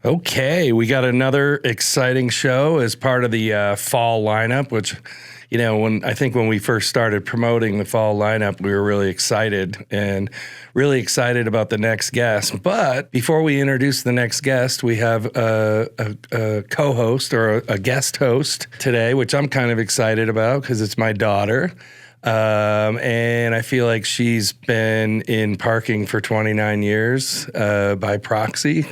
Okay, we got another exciting show as part of the fall lineup, which, when we first started promoting the fall lineup, we were really excited about the next guest. But before we introduce the next guest, we have a co-host or a guest host today, which I'm kind of excited about because it's my daughter. And I feel like she's been in parking for 29 years by proxy,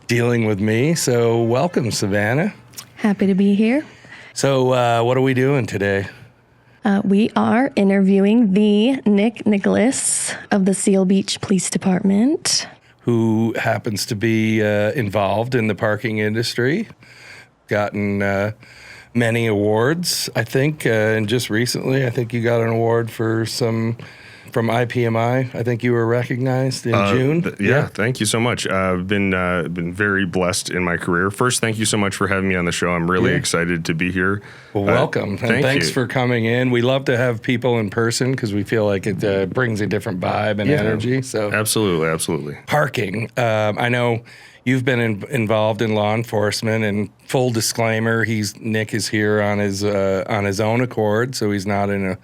dealing with me. So welcome, Savana. Happy to be here. So what are we doing today? We are interviewing the Nick Nicholas of the Seal Beach Police Department, who happens to be involved in the parking industry, gotten many awards, I think, and just recently, I think you got an award for from IPMI. I think you were recognized in June. Yeah, thank you so much. I've been very blessed in my career. First, thank you so much for having me on the show. I'm really excited to be here. Well, welcome. And thanks for coming in. We love to have people in person because we feel like it brings a different vibe and energy. So absolutely. Parking. I know you've been involved in law enforcement, and full disclaimer, Nick is here on his own accord, so he's not in a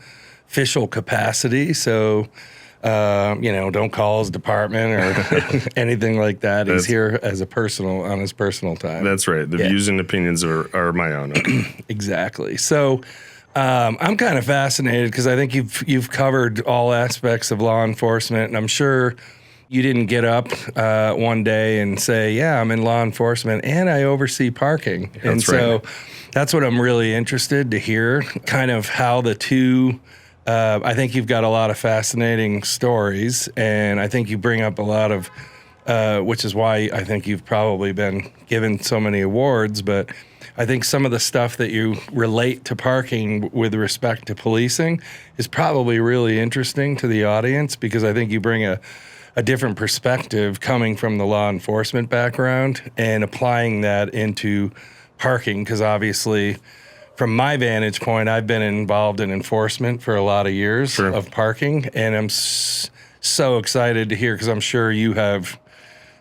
official capacity, so don't call his department or anything like that. He's here as on his personal time. That's right. The views and opinions are my own. Exactly. So I'm kind of fascinated because I think you've covered all aspects of law enforcement, and I'm sure you didn't get up one day and say, "Yeah, I'm in law enforcement and I oversee parking." So that's what I'm really interested to hear, kind of how the two. I think you've got a lot of fascinating stories, and I think you bring up a lot of, which is why I think you've probably been given so many awards, but I think some of the stuff that you relate to parking with respect to policing is probably really interesting to the audience, because I think you bring a different perspective coming from the law enforcement background and applying that into parking, because obviously, from my vantage point, I've been involved in enforcement for a lot of years of parking, and I'm so excited to hear, because I'm sure you have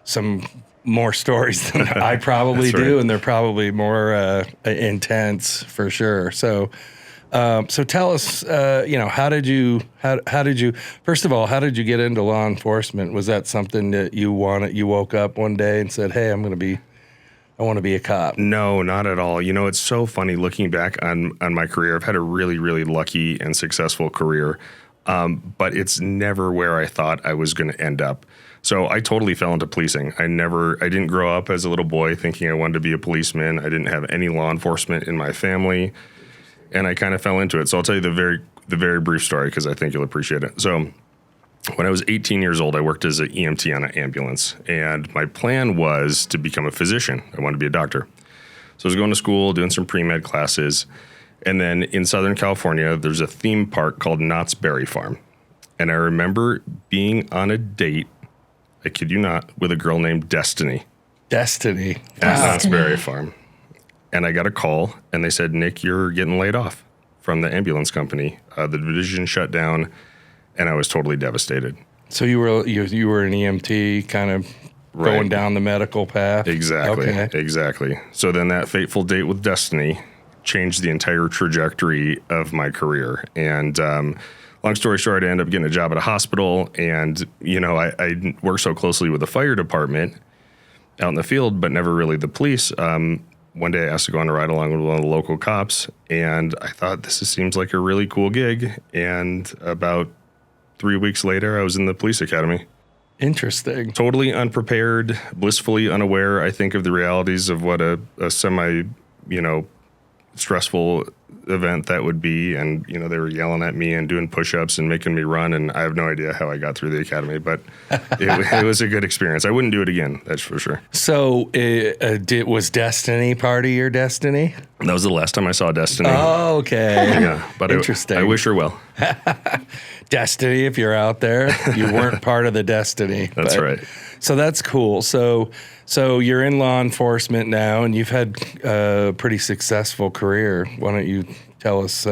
some more stories than I probably do, and they're probably more intense for sure. So tell us, how did you first of all, how did you get into law enforcement? Was that something that you woke up one day and said, "Hey, I want to be a cop"? No, not at all. It's so funny looking back on my career. I've had a really, really lucky and successful career, but it's never where I thought I was going to end up. So I totally fell into policing. I didn't grow up as a little boy thinking I wanted to be a policeman. I didn't have any law enforcement in my family, and I kind of fell into it. So I'll tell you the very brief story, because I think you'll appreciate it. So when I was 18 years old, I worked as an EMT on an ambulance, and my plan was to become a physician. I wanted to be a doctor. So I was going to school, doing some pre-med classes, and then in Southern California, there's a theme park called Knott's Berry Farm. And I remember being on a date, I kid you not, with a girl named Destiny. Destiny. At Knott's Berry Farm. And I got a call, and they said, "Nick, you're getting laid off from the ambulance company. The division shut down." And I was totally devastated. So you were an EMT, kind of going down the medical path? Exactly. Okay. Exactly. So then that fateful date with Destiny changed the entire trajectory of my career. And long story short, I ended up getting a job at a hospital. And, I worked so closely with the fire department out in the field, but never really the police. One day I asked to go on a ride along with one of the local cops. And I thought, this seems like a really cool gig. And about 3 weeks later, I was in the police academy. Interesting. Totally unprepared, blissfully unaware, I think, of the realities of what a semi, stressful event that would be. And, they were yelling at me and doing push-ups and making me run. And I have no idea how I got through the academy, but it was a good experience. I wouldn't do it again, that's for sure. So was Destiny part of your destiny? That was the last time I saw Destiny. Oh, okay. Yeah, but interesting. I wish her well. Destiny, if you're out there, you weren't part of the destiny. That's right. So that's cool. So you're in law enforcement now, and you've had a pretty successful career. Why don't you tell us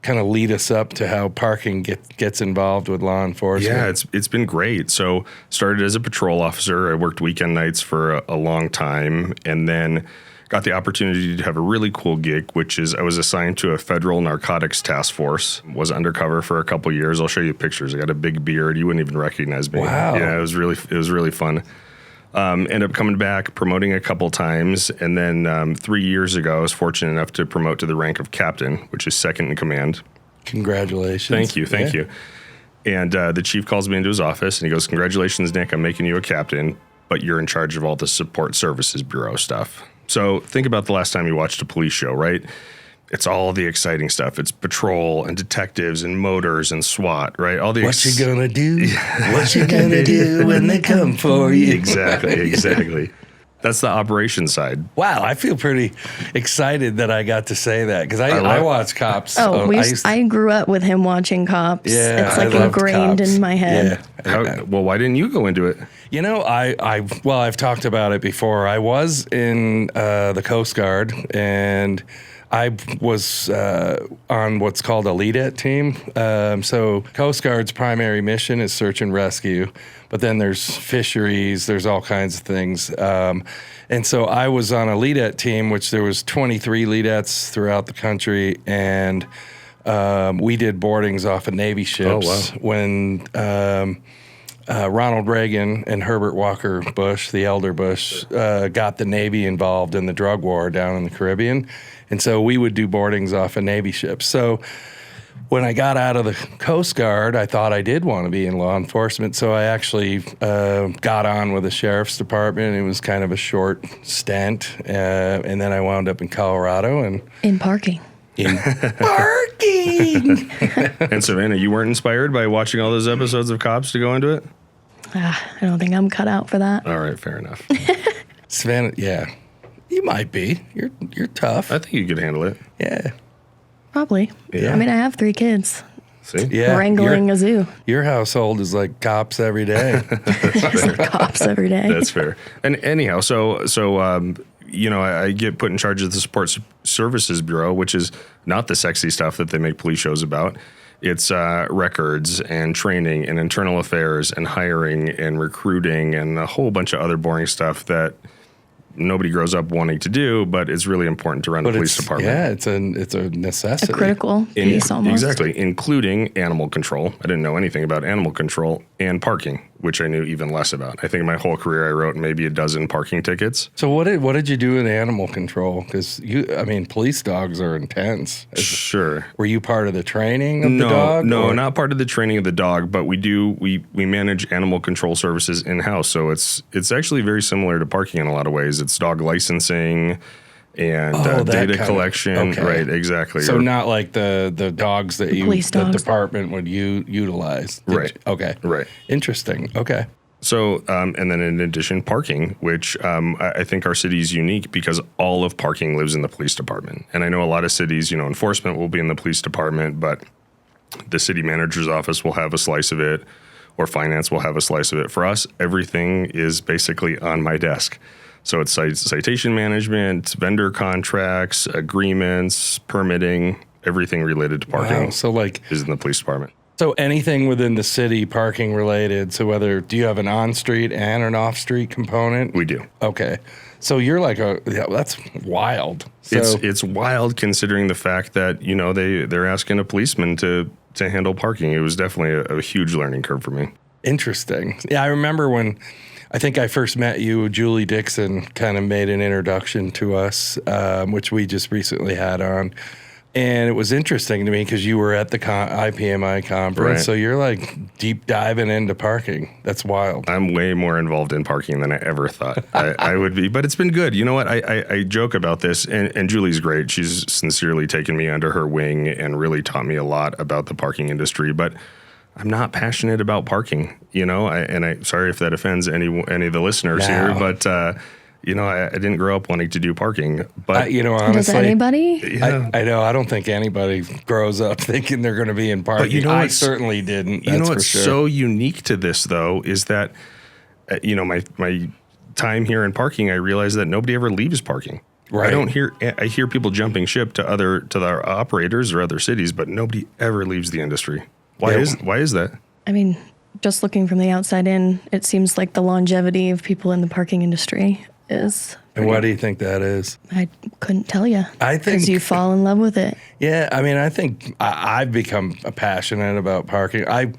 kind of lead us up to how parking gets involved with law enforcement. Yeah, it's been great. So started as a patrol officer. I worked weekend nights for a long time, and then got the opportunity to have a really cool gig, which is I was assigned to a federal narcotics task force. Was undercover for a couple years. I'll show you pictures. I got a big beard. You wouldn't even recognize me. Wow. Yeah, it was really fun. Ended up coming back, promoting a couple times, and then 3 years ago, I was fortunate enough to promote to the rank of captain, which is second in command. Congratulations. Thank you. And the chief calls me into his office, and he goes, "Congratulations, Nick, I'm making you a captain, but you're in charge of all the support services bureau stuff." So think about the last time you watched a police show, right? It's all the exciting stuff. It's patrol and detectives and motors and SWAT, right? All the What you gonna do? What you gonna do when they come for you? Exactly. That's the operation side. Wow, I feel pretty excited that I got to say that because I watch Cops. Oh, I grew up with him watching Cops. Yeah, it's like I loved ingrained Cops. in my head. Yeah. Well, why didn't you go into it? You know, I've talked about it before. I was in the Coast Guard, and I was on what's called a lead-at team. So Coast Guard's primary mission is search and rescue, but then there's fisheries, there's all kinds of things. And so I was on a lead-at team, which there was 23 lead-ats throughout the country, and we did boardings off of Navy ships when Ronald Reagan and Herbert Walker Bush, the elder Bush, got the Navy involved in the drug war down in the Caribbean. And so we would do boardings off of Navy ships. So when I got out of the Coast Guard, I thought I did want to be in law enforcement. So I actually got on with the sheriff's department. It was kind of a short stint. And then I wound up in Colorado. And In parking. in parking! And Savannah, you weren't inspired by watching all those episodes of Cops to go into it? I don't think I'm cut out for that. All right, fair enough. Savannah, yeah. You might be. You're tough. I think you could handle it. Yeah. Probably. Yeah. I mean, I have 3 kids. See? Yeah. Wrangling a zoo. Your household is like Cops every day. Cops every day. That's fair. And anyhow, so you know, I get put in charge of the Support Services Bureau, which is not the sexy stuff that they make police shows about. It's records and training and internal affairs and hiring and recruiting and a whole bunch of other boring stuff that nobody grows up wanting to do, but it's really important to run the police department. Yeah, it's a necessity. A critical piece almost. Exactly, including animal control. I didn't know anything about animal control and parking, which I knew even less about. I think in my whole career I wrote maybe a dozen parking tickets. So what did you do in animal control? Because police dogs are intense. Sure. Were you part of the training of the dog? No, not part of the training of the dog, but we manage animal control services in-house. So it's actually very similar to parking in a lot of ways. It's dog licensing and data collection. Okay. Right, exactly. So not like the dogs that police the dogs. department would utilize. Right. Okay. Right. Interesting. Okay. So, and then in addition, parking, which I think our city is unique because all of parking lives in the police department. And I know a lot of cities, you know, enforcement will be in the police department, but the city manager's office will have a slice of it, or finance will have a slice of it. For us, everything is basically on my desk. So it's citation management, vendor contracts, agreements, permitting, everything related to parking. Wow. So is in the police department. So anything within the city parking related. So do you have an on-street and an off-street component? We do. Okay. So you're like that's wild. So, It's wild considering the fact that, you know, they're asking a policeman to handle parking. It was definitely a huge learning curve for me. Interesting. Yeah, I remember when I think I first met you, Julie Dixon kind of made an introduction to us, which we just recently had on. And it was interesting to me because you were at the IPMI conference. Right. So you're like deep diving into parking. That's wild. I'm way more involved in parking than I ever thought I would be. But it's been good. You know what? I joke about this, and Julie's great. She's sincerely taken me under her wing and really taught me a lot about the parking industry. But I'm not passionate about parking, you know, sorry if that offends any of the listeners here, but you know, I didn't grow up wanting to do parking, but you know, honestly, does anybody? Yeah. I know. I don't think anybody grows up thinking they're going to be in parking. But you know, I certainly didn't. You know That's what's for sure. so unique to this, though, is that you know, my time here in parking, I realized that nobody ever leaves parking. Right. I hear people jumping ship to their operators or other cities, but nobody ever leaves the industry. Why is that? I mean, just looking from the outside in, it seems like the longevity of people in the parking industry is. And why do you think that is? I couldn't tell you. I think because you fall in love with it. Yeah, I mean, I think I've become passionate about parking. I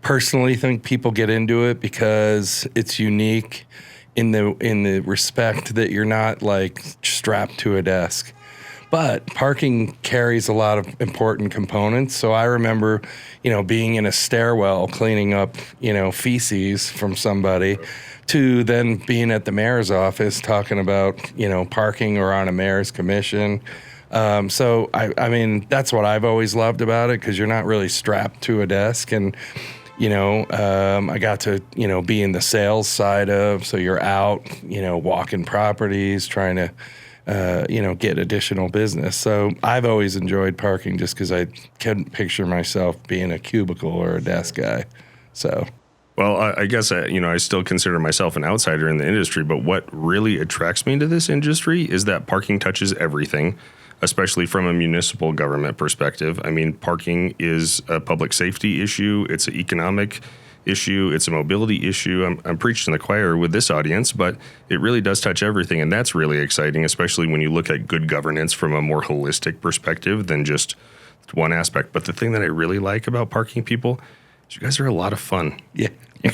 personally think people get into it because it's unique in the respect that you're not like strapped to a desk. But parking carries a lot of important components. So I remember, being in a stairwell cleaning up, feces from somebody, to then being at the mayor's office talking about, parking or on a mayor's commission. So I mean, that's what I've always loved about it, because you're not really strapped to a desk. And I got to, be in the sales side of, so you're out, walking properties, trying to, get additional business. So I've always enjoyed parking just because I couldn't picture myself being a cubicle or a desk guy. So. Well, I guess, I still consider myself an outsider in the industry, but what really attracts me to this industry is that parking touches everything, especially from a municipal government perspective. I mean, parking is a public safety issue. It's an economic issue. It's a mobility issue. I'm preaching to the choir with this audience, but it really does touch everything. And that's really exciting, especially when you look at good governance from a more holistic perspective than just one aspect. But the thing that I really like about parking people is you guys are a lot of fun. Yeah. You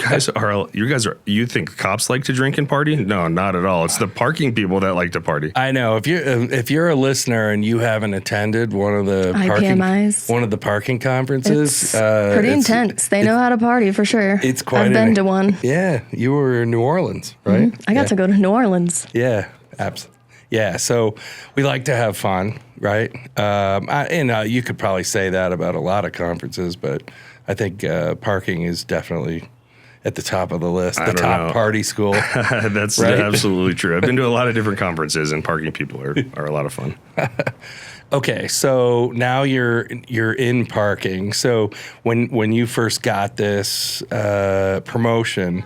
think cops like to drink and party? No, not at all. It's the parking people that like to party. I know. If you're a listener and you haven't attended one of the parking conferences, it's pretty intense. They know how to party for sure. It's quite. I've been to one. Yeah, you were in New Orleans, right? I got to go to New Orleans. Yeah, absolutely. Yeah, so we like to have fun, right? You could probably say that about a lot of conferences, but I think parking is definitely at the top of the list, the top party school. That's right? Absolutely true. I've been to a lot of different conferences, and parking people are a lot of fun. Okay, so now you're in parking. So when you first got this promotion,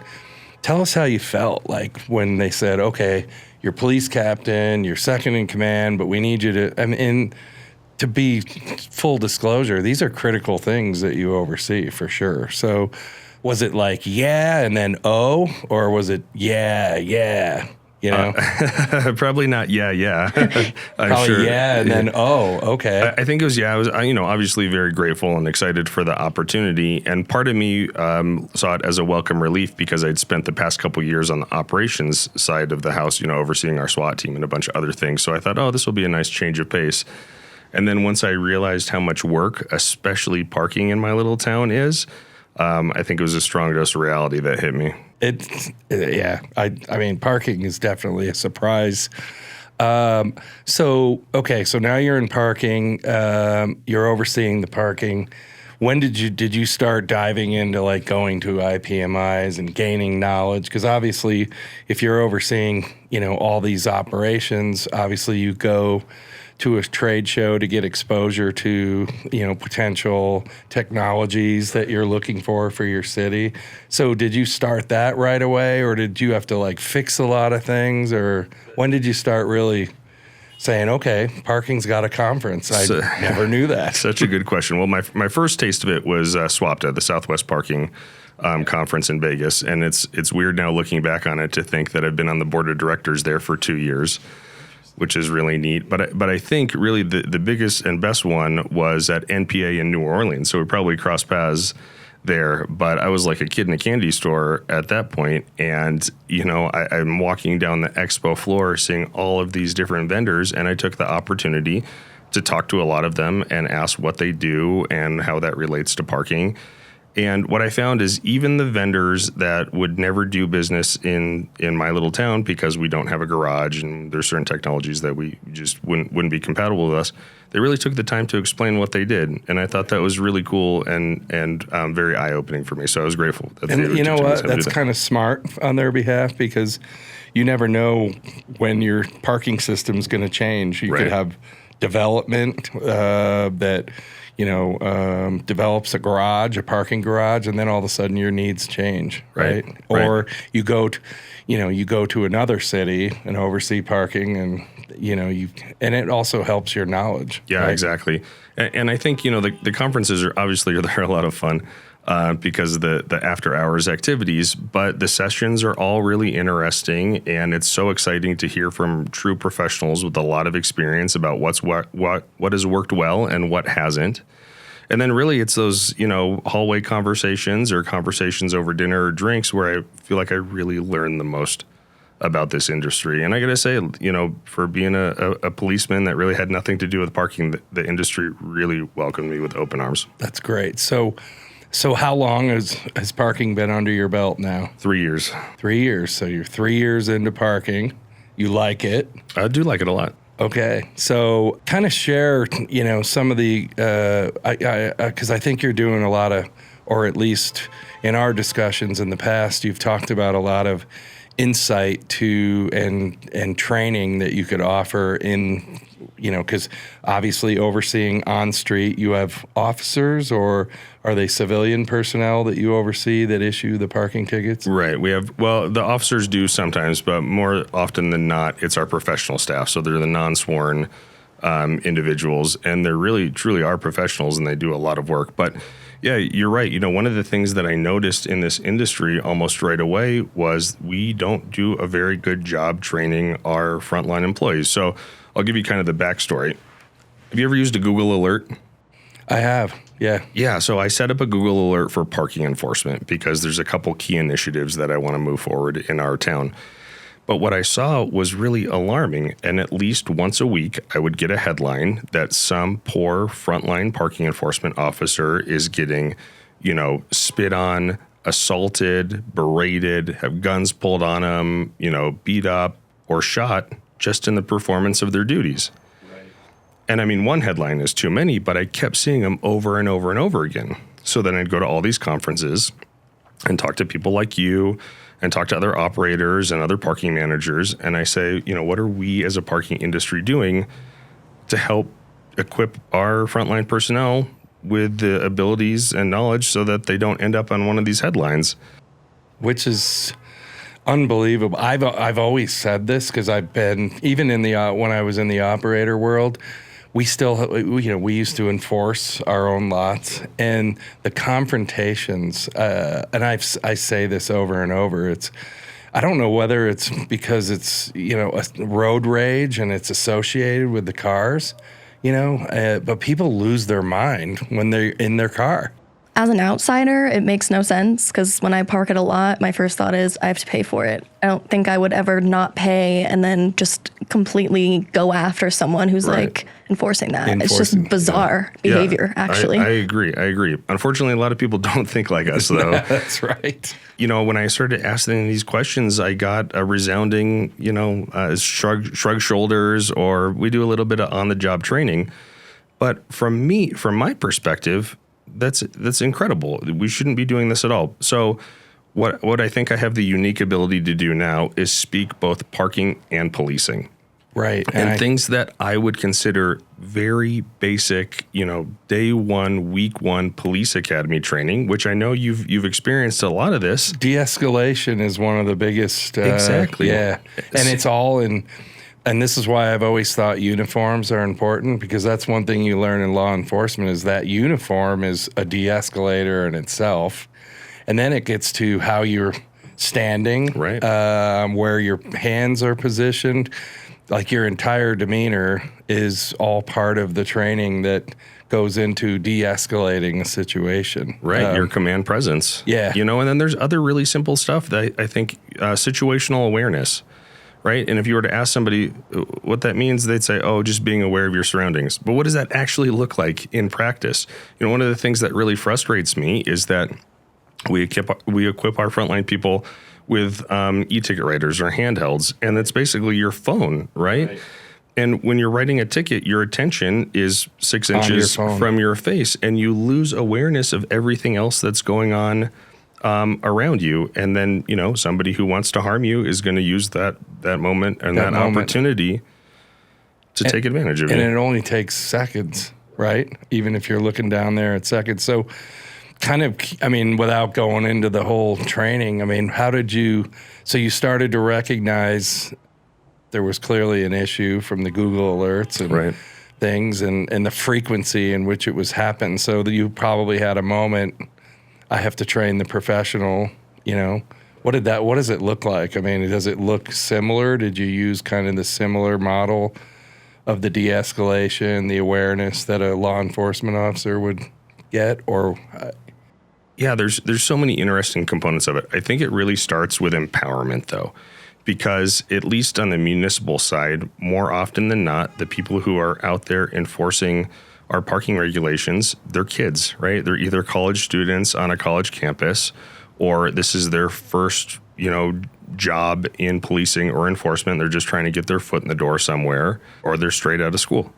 tell us how you felt like when they said, okay, you're police captain, you're second in command, but we need you to, to be full disclosure, these are critical things that you oversee for sure. So was it like, yeah, and then, oh, or was it, yeah, Probably not, yeah. Probably, sure. Yeah, and then, oh, okay. I think it was, I was, obviously very grateful and excited for the opportunity. And part of me saw it as a welcome relief because I'd spent the past couple years on the operations side of the house, overseeing our SWAT team and a bunch of other things. So I thought, oh, this will be a nice change of pace. And then once I realized how much work, especially parking in my little town is, I think it was a strong dose of reality that hit me. I mean, parking is definitely a surprise. So now you're in parking. You're overseeing the parking. When did you start diving into like going to IPMIs and gaining knowledge? Because obviously, if you're overseeing, all these operations, obviously you go to a trade show to get exposure to, potential technologies that you're looking for your city. So did you start that right away, or did you have to like fix a lot of things, or when did you start really saying, okay, parking's got a conference? I never knew that. Such a good question. Well, my first taste of it was SWAPTA, the Southwest Parking Conference in Vegas. And it's weird now looking back on it to think that I've been on the board of directors there for 2 years, which is really neat. But I think really the biggest and best one was at NPA in New Orleans. So we probably crossed paths there. But I was like a kid in a candy store at that point. And, I'm walking down the expo floor seeing all of these different vendors. And I took the opportunity to talk to a lot of them and ask what they do and how that relates to parking. And what I found is even the vendors that would never do business in my little town because we don't have a garage and there's certain technologies that we just wouldn't be compatible with us, they really took the time to explain what they did. And I thought that was really cool and very eye-opening for me. So I was grateful. And you know what? That's kind of smart on their behalf, because you never know when your parking system's going to change. You could have development that develops a parking garage, and then all of a sudden your needs change, right? Or you go to another city and oversee parking, and and it also helps your knowledge. Yeah, right? exactly. And I think the conferences are obviously they're a lot of fun because of the after hours activities, but the sessions are all really interesting, and it's so exciting to hear from true professionals with a lot of experience about what has worked well and what hasn't. And then really it's those, hallway conversations or conversations over dinner or drinks where I feel like I really learn the most about this industry. And I got to say, for being a policeman that really had nothing to do with parking, the industry really welcomed me with open arms. That's great. So how long has parking been under your belt now? 3 years. 3 years. So you're 3 years into parking. You like it. I do like it a lot. Okay. So kind of share, some of the, because I think you're doing a lot of, or at least in our discussions in the past, you've talked about a lot of insight to and training that you could offer in, because obviously overseeing on street, you have officers, or are they civilian personnel that you oversee that issue the parking tickets? Right. The officers do sometimes, but more often than not, it's our professional staff. So they're the non-sworn individuals, and they're really, truly are professionals, and they do a lot of work. But yeah, you're right. One of the things that I noticed in this industry almost right away was we don't do a very good job training our frontline employees. So I'll give you kind of the backstory. Have you ever used a Google alert? I have. Yeah. Yeah. So I set up a Google alert for parking enforcement because there's a couple key initiatives that I want to move forward in our town. But what I saw was really alarming. And at least once a week, I would get a headline that some poor frontline parking enforcement officer is getting, spit on, assaulted, berated, have guns pulled on them, beat up or shot just in the performance of their duties. Right. And I mean, one headline is too many, but I kept seeing them over and over and over again. So then I'd go to all these conferences and talk to people like you and talk to other operators and other parking managers. And I say, what are we as a parking industry doing to help equip our frontline personnel with the abilities and knowledge so that they don't end up on one of these headlines? Which is unbelievable. I've always said this because I've been, even in when I was in the operator world, we used to enforce our own lots, and the confrontations, and I say this over and over, I don't know whether it's because it's, a road rage and it's associated with the cars, but people lose their mind when they're in their car. As an outsider, it makes no sense because when I park at a lot, my first thought is I have to pay for it. I don't think I would ever not pay and then just completely go after someone who's like enforcing that. It's just bizarre behavior, actually. I agree. Unfortunately, a lot of people don't think like us, though. That's right. When I started asking these questions, I got a resounding, shrug shoulders, or we do a little bit of on-the-job training. But from my perspective, that's incredible. We shouldn't be doing this at all. So what I think I have the unique ability to do now is speak both parking and policing. Right. And things that I would consider very basic, day one, week one police academy training, which I know you've experienced a lot of this. De-escalation is one of the biggest. Exactly. Yeah. And it's all in. And this is why I've always thought uniforms are important, because that's one thing you learn in law enforcement is that uniform is a de-escalator in itself. And then it gets to how you're standing, right? Where your hands are positioned. Like your entire demeanor is all part of the training that goes into de-escalating a situation. Right, your command presence. Yeah. And then there's other really simple stuff that I think situational awareness. Right. And if you were to ask somebody what that means, they'd say, oh, just being aware of your surroundings. But what does that actually look like in practice? One of the things that really frustrates me is that we equip our frontline people with e-ticket writers or handhelds, and it's basically your phone, right? And when you're writing a ticket, your attention is 6 inches from your face, and you lose awareness of everything else that's going on around you. And then, somebody who wants to harm you is going to use that moment and that opportunity to take advantage of And you. it only takes seconds, right? Even if you're looking down there at seconds. So kind of, I mean, without going into the whole training, I mean, how did you, so you started to recognize there was clearly an issue from the Google alerts and Right. things and the frequency in which it was happening. So that you probably had a moment, I have to train the professional, you know. What does it look like? I mean, does it look similar? Did you use kind of the similar model of the de-escalation, the awareness that a law enforcement officer would get? Or Yeah, there's so many interesting components of it. I think it really starts with empowerment, though, because at least on the municipal side, more often than not, the people who are out there enforcing our parking regulations, they're kids, right? They're either college students on a college campus, or this is their first, job in policing or enforcement. They're just trying to get their foot in the door somewhere, or they're straight out of school.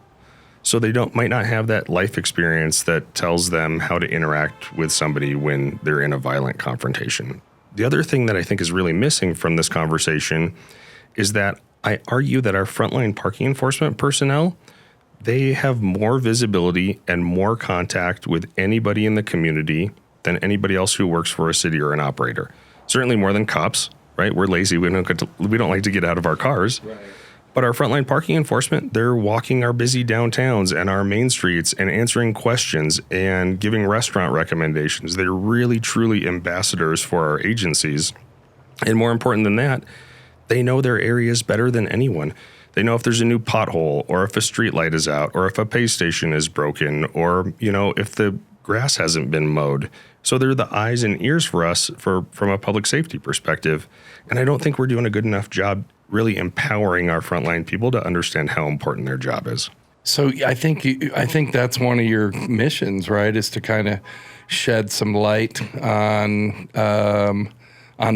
So they might not have that life experience that tells them how to interact with somebody when they're in a violent confrontation. The other thing that I think is really missing from this conversation is that I argue that our frontline parking enforcement personnel, they have more visibility and more contact with anybody in the community than anybody else who works for a city or an operator. Certainly more than cops, right? We're lazy. We don't like to get out of our cars. Right. But our frontline parking enforcement, they're walking our busy downtowns and our main streets and answering questions and giving restaurant recommendations. They're really, truly ambassadors for our agencies. And more important than that, they know their areas better than anyone. They know if there's a new pothole, or if a street light is out, or if a pay station is broken, or, if the grass hasn't been mowed. So they're the eyes and ears for us from a public safety perspective. And I don't think we're doing a good enough job really empowering our frontline people to understand how important their job is. So I think that's one of your missions, right? Is to kind of shed some light on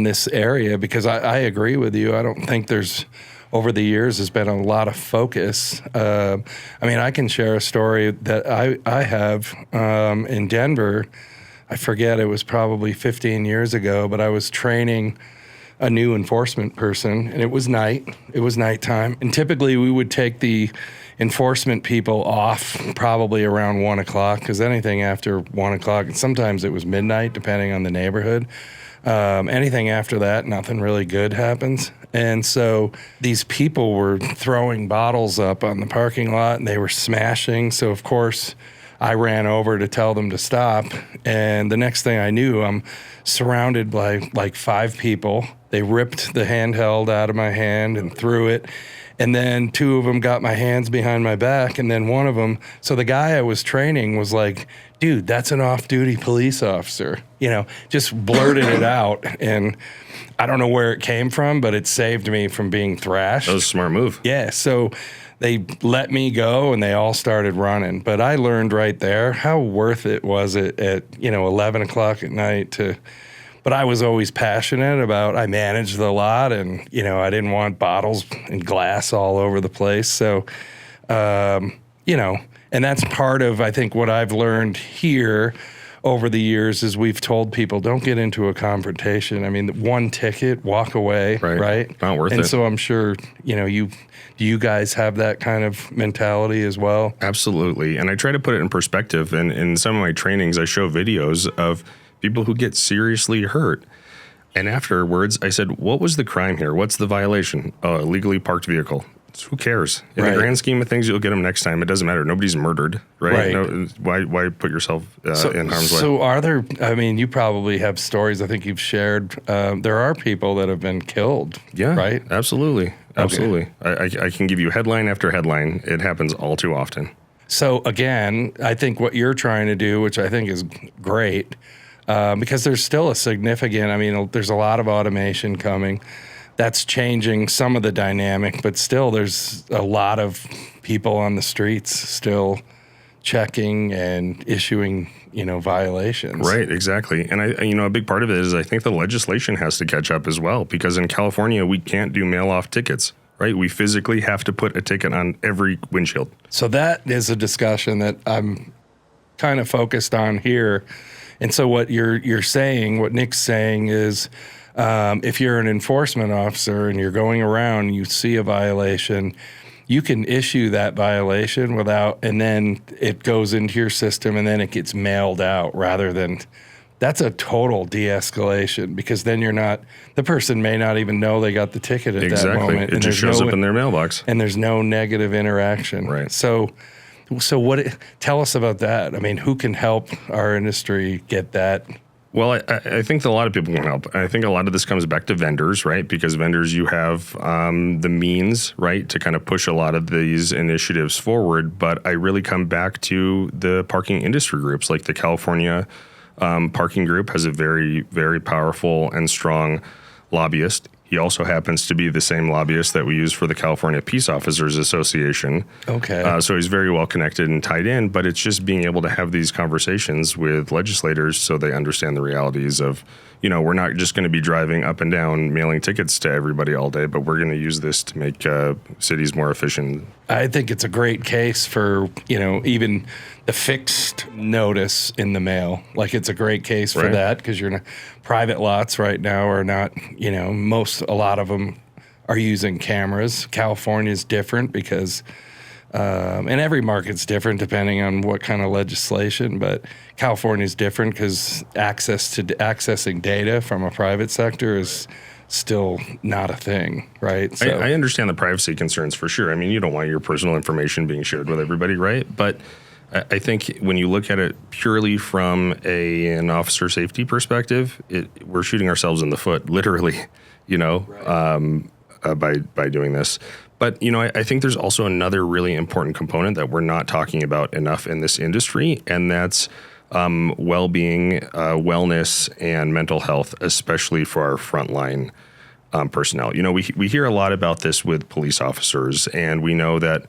this area, because I agree with you. I don't think there's, over the years, has been a lot of focus. I can share a story that I have in Denver. I forget, it was probably 15 years ago, but I was training a new enforcement person, and it was nighttime. And typically we would take the enforcement people off probably around 1 o'clock, because anything after 1 o'clock, and sometimes it was midnight, depending on the neighborhood. Anything after that, nothing really good happens. And so these people were throwing bottles up on the parking lot, and they were smashing. So of course I ran over to tell them to stop. And the next thing I knew, I'm surrounded by like 5 people. They ripped the handheld out of my hand and threw it. And then 2 of them got my hands behind my back. And then one of them, so the guy I was training was like, dude, that's an off-duty police officer, just blurted it out. And I don't know where it came from, but it saved me from being thrashed. That was a smart move. Yeah, so they let me go and they all started running. But I learned right there how worth it was at 11 o'clock at night but I was always passionate about, I managed the lot, and, I didn't want bottles and glass all over the place. So, and that's part of, I think, what I've learned here over the years is we've told people, don't get into a confrontation. I mean, one ticket, walk away, right? Not worth it. And so I'm sure, do you guys have that kind of mentality as well? Absolutely. And I try to put it in perspective. And in some of my trainings, I show videos of people who get seriously hurt. And afterwards, I said, what was the crime here? What's the violation? Illegally parked vehicle. Who cares? In the grand scheme of things, you'll get them next time. It doesn't matter. Nobody's murdered, right? No, why put yourself in harm's way? So are there, you probably have stories I think you've shared. There are people that have been killed, right? Absolutely. Absolutely. Okay. I can give you headline after headline. It happens all too often. So again, I think what you're trying to do, which I think is great, because there's still a significant, there's a lot of automation coming. That's changing some of the dynamic, but still there's a lot of people on the streets still checking and issuing, violations. Right, exactly. And a big part of it is I think the legislation has to catch up as well, because in California, we can't do mail-off tickets, right? We physically have to put a ticket on every windshield. So that is a discussion that I'm kind of focused on here. And so what you're saying, what Nick's saying is, if you're an enforcement officer and you're going around and you see a violation, you can issue that violation and then it goes into your system and then it gets mailed out rather than. That's a total de-escalation because then the person may not even know they got the ticket at that moment. It just shows up in their mailbox. And there's no negative interaction. Right. So tell us about that. I mean, who can help our industry get that? Well, I think that a lot of people can help. I think a lot of this comes back to vendors, right? Because vendors, you have the means, right, to kind of push a lot of these initiatives forward. But I really come back to the parking industry groups like the California Parking Group has a very, very powerful and strong lobbyist. He also happens to be the same lobbyist that we use for the California Peace Officers Association. Okay. So he's very well connected and tied in, but it's just being able to have these conversations with legislators so they understand the realities of, we're not just going to be driving up and down mailing tickets to everybody all day, but we're going to use this to make cities more efficient. I think it's a great case for, even the fixed notice in the mail. Like it's a great case for that because private lots right now are not, a lot of them are using cameras. California's different because, and every market's different depending on what kind of legislation, but California's different because accessing data from a private sector is still not a thing, right? So I understand the privacy concerns for sure. I mean, you don't want your personal information being shared with everybody, right? But I think when you look at it purely from an officer safety perspective, we're shooting ourselves in the foot, literally, by doing this. But, I think there's also another really important component that we're not talking about enough in this industry, and that's well-being, wellness, and mental health, especially for our frontline personnel. We hear a lot about this with police officers, and we know that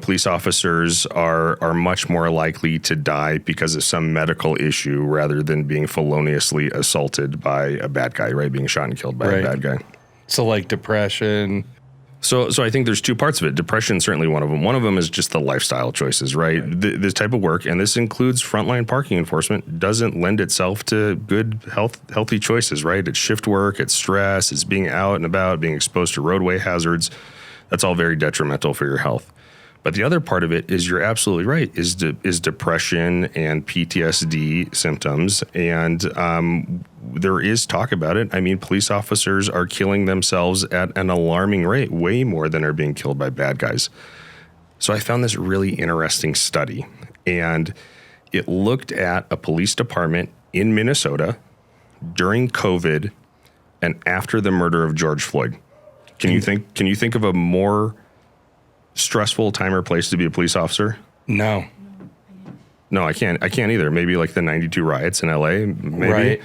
police officers are much more likely to die because of some medical issue rather than being feloniously assaulted by a bad guy, right? Being shot and killed by a bad guy. So like depression. So I think there's two parts of it. Depression is certainly one of them. One of them is just the lifestyle choices, right? This type of work, and this includes frontline parking enforcement, doesn't lend itself to good, healthy choices, right? It's shift work, it's stress, it's being out and about, being exposed to roadway hazards. That's all very detrimental for your health. But the other part of it is, you're absolutely right, is depression and PTSD symptoms. And there is talk about it. I mean, police officers are killing themselves at an alarming rate, way more than are being killed by bad guys. So I found this really interesting study, and it looked at a police department in Minnesota during COVID and after the murder of George Floyd. Can you think of a more stressful time or place to be a police officer? No, I can't either. Maybe like the 92 riots in LA, maybe. Right.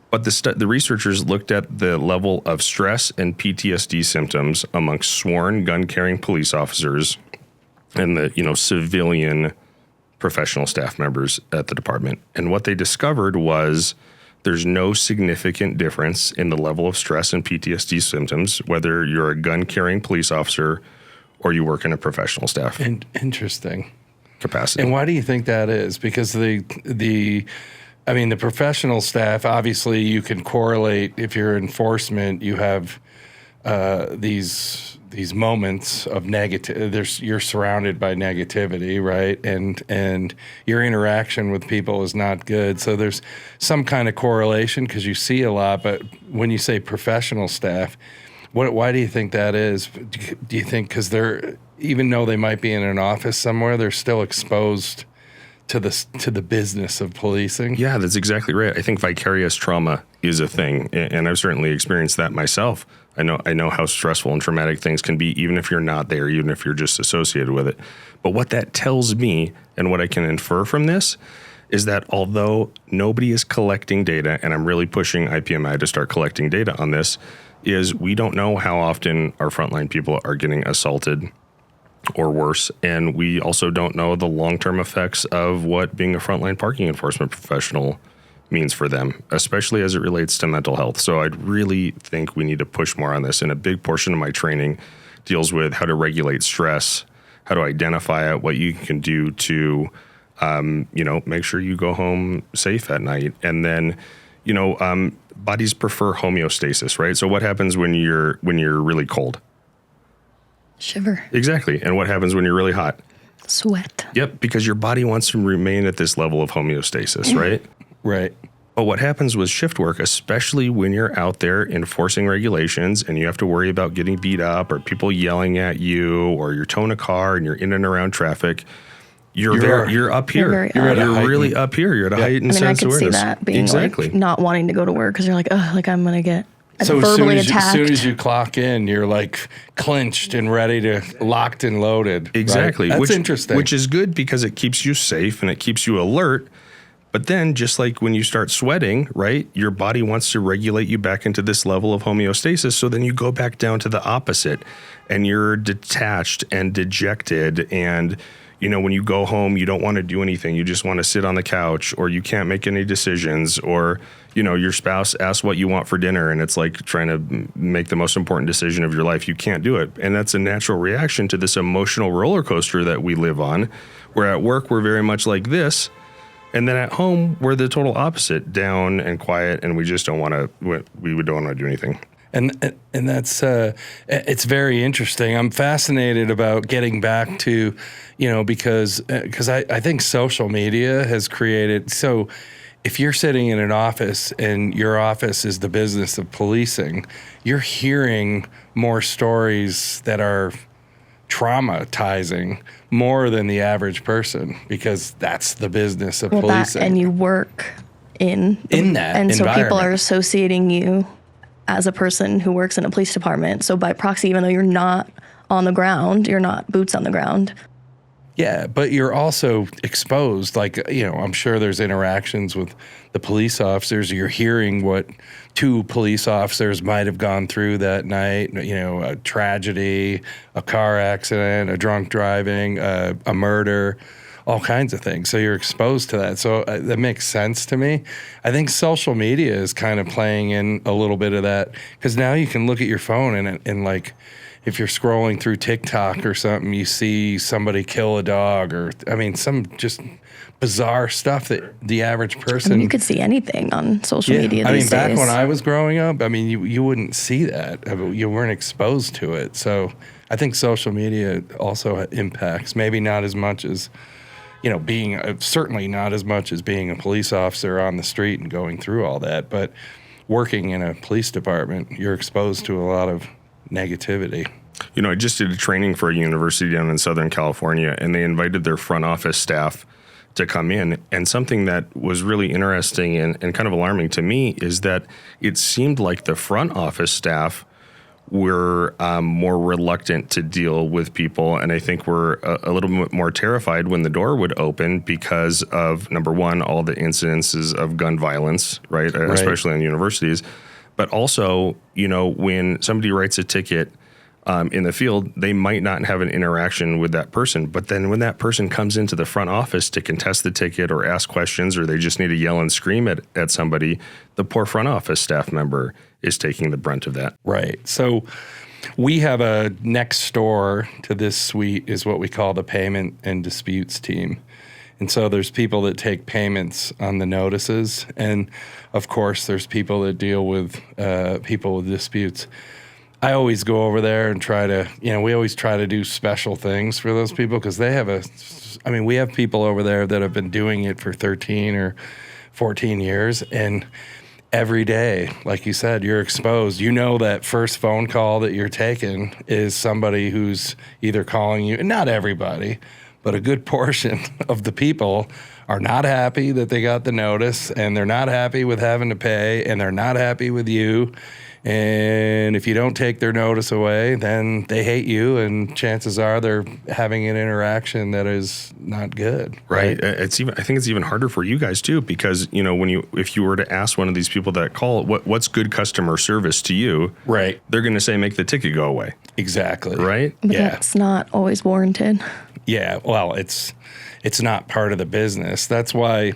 But the researchers looked at the level of stress and PTSD symptoms amongst sworn gun-carrying police officers and the civilian professional staff members at the department. And what they discovered was there's no significant difference in the level of stress and PTSD symptoms, whether you're a gun-carrying police officer or you work in a professional staff. Interesting capacity. And why do you think that is? Because the professional staff, obviously you can correlate. If you're enforcement, you have these moments of negative. You're surrounded by negativity, right? And your interaction with people is not good. So there's some kind of correlation because you see a lot. But when you say professional staff, why do you think that is? Do you think because even though they might be in an office somewhere, they're still exposed to the business of policing? Yeah, that's exactly right. I think vicarious trauma is a thing, and I've certainly experienced that myself. I know how stressful and traumatic things can be, even if you're not there, even if you're just associated with it. But what that tells me, and what I can infer from this, is that although nobody is collecting data, and I'm really pushing IPMI to start collecting data on this, is we don't know how often our frontline people are getting assaulted or worse. And we also don't know the long-term effects of what being a frontline parking enforcement professional means for them, especially as it relates to mental health. So I'd really think we need to push more on this. And a big portion of my training deals with how to regulate stress, how to identify it, what you can do to, make sure you go home safe at night. And then, bodies prefer homeostasis, right? So what happens when you're really cold? Shiver. Exactly. And what happens when you're really hot? Sweat. Yep, because your body wants to remain at this level of homeostasis, right? Right. But what happens with shift work, especially when you're out there enforcing regulations and you have to worry about getting beat up or people yelling at you or you're towing a car and you're in and around traffic, you're up here. You're really up here. You're at a heightened sense of awareness. I could see that being like not wanting to go to work because you're like, oh, like I'm going to get verbally attacked. As soon as you clock in, you're like clinched and ready to, locked and loaded. Exactly. Right? That's interesting. Which is good because it keeps you safe and it keeps you alert. But then just like when you start sweating, right, your body wants to regulate you back into this level of homeostasis. So then you go back down to the opposite and you're detached and dejected. And, you know, when you go home, you don't want to do anything. You just want to sit on the couch or you can't make any decisions or, you know, your spouse asks what you want for dinner and it's like trying to make the most important decision of your life. You can't do it. And that's a natural reaction to this emotional roller coaster that we live on, where at work, we're very much like this. And then at home, we're the total opposite, down and quiet, and we just don't want to. We don't want to do anything. And that's it's very interesting. I'm fascinated about getting back to, you know, because I think social media has created. So if you're sitting in an office and your office is the business of policing, you're hearing more stories that are traumatizing more than the average person because that's the business of policing. And you work in that and so people are associating you as a person who works in a police department. So by proxy, even though you're not on the ground, you're not boots on the ground. Yeah, but you're also exposed. Like, you know, I'm sure there's interactions with the police officers. You're hearing what two police officers might have gone through that night. You know, a tragedy, a car accident, a drunk driving, a murder, all kinds of things. So you're exposed to that. So that makes sense to me. I think social media is kind of playing in a little bit of that because now you can look at your phone and like, if you're scrolling through TikTok or something, you see somebody kill a dog or, I mean, some just bizarre stuff that the average person. I mean, you could see anything on social media these days. I mean, back when I was growing up, I mean, you wouldn't see that. I mean, you weren't exposed to it. So I think social media also impacts, maybe not as much as, you know, being, certainly not as much as being a police officer on the street and going through all that. But working in a police department, you're exposed to a lot of negativity. You know, I just did a training for a university down in Southern California, and they invited their front office staff to come in. And something that was really interesting and kind of alarming to me is that it seemed like the front office staff were more reluctant to deal with people. And I think were a little bit more terrified when the door would open because of, number one, all the incidences of gun violence, right? Especially on universities. But also, you know, when somebody writes a ticket in the field, they might not have an interaction with that person. But then when that person comes into the front office to contest the ticket or ask questions, or they just need to yell and scream at somebody, the poor front office staff member is taking the brunt of that. Right. So we have a next door to this suite is what we call the payment and disputes team. And so there's people that take payments on the notices. And of course, there's people that deal with people with disputes. I always go over there and try to, you know, we always try to do special things for those people because they have we have people over there that have been doing it for 13 or 14 years. And every day, like you said, you're exposed. You know that first phone call that you're taking is somebody who's either calling you, and not everybody, but a good portion of the people are not happy that they got the notice, and they're not happy with having to pay, and they're not happy with you. And if you don't take their notice away, then they hate you, and chances are they're having an interaction that is not good. Right. I think it's even harder for you guys too, because, you know, if you were to ask one of these people that call, what's good customer service to you? Right. They're going to say, make the ticket go away. Exactly. Right. But that's not always warranted. Yeah. Well, it's not part of the business. That's why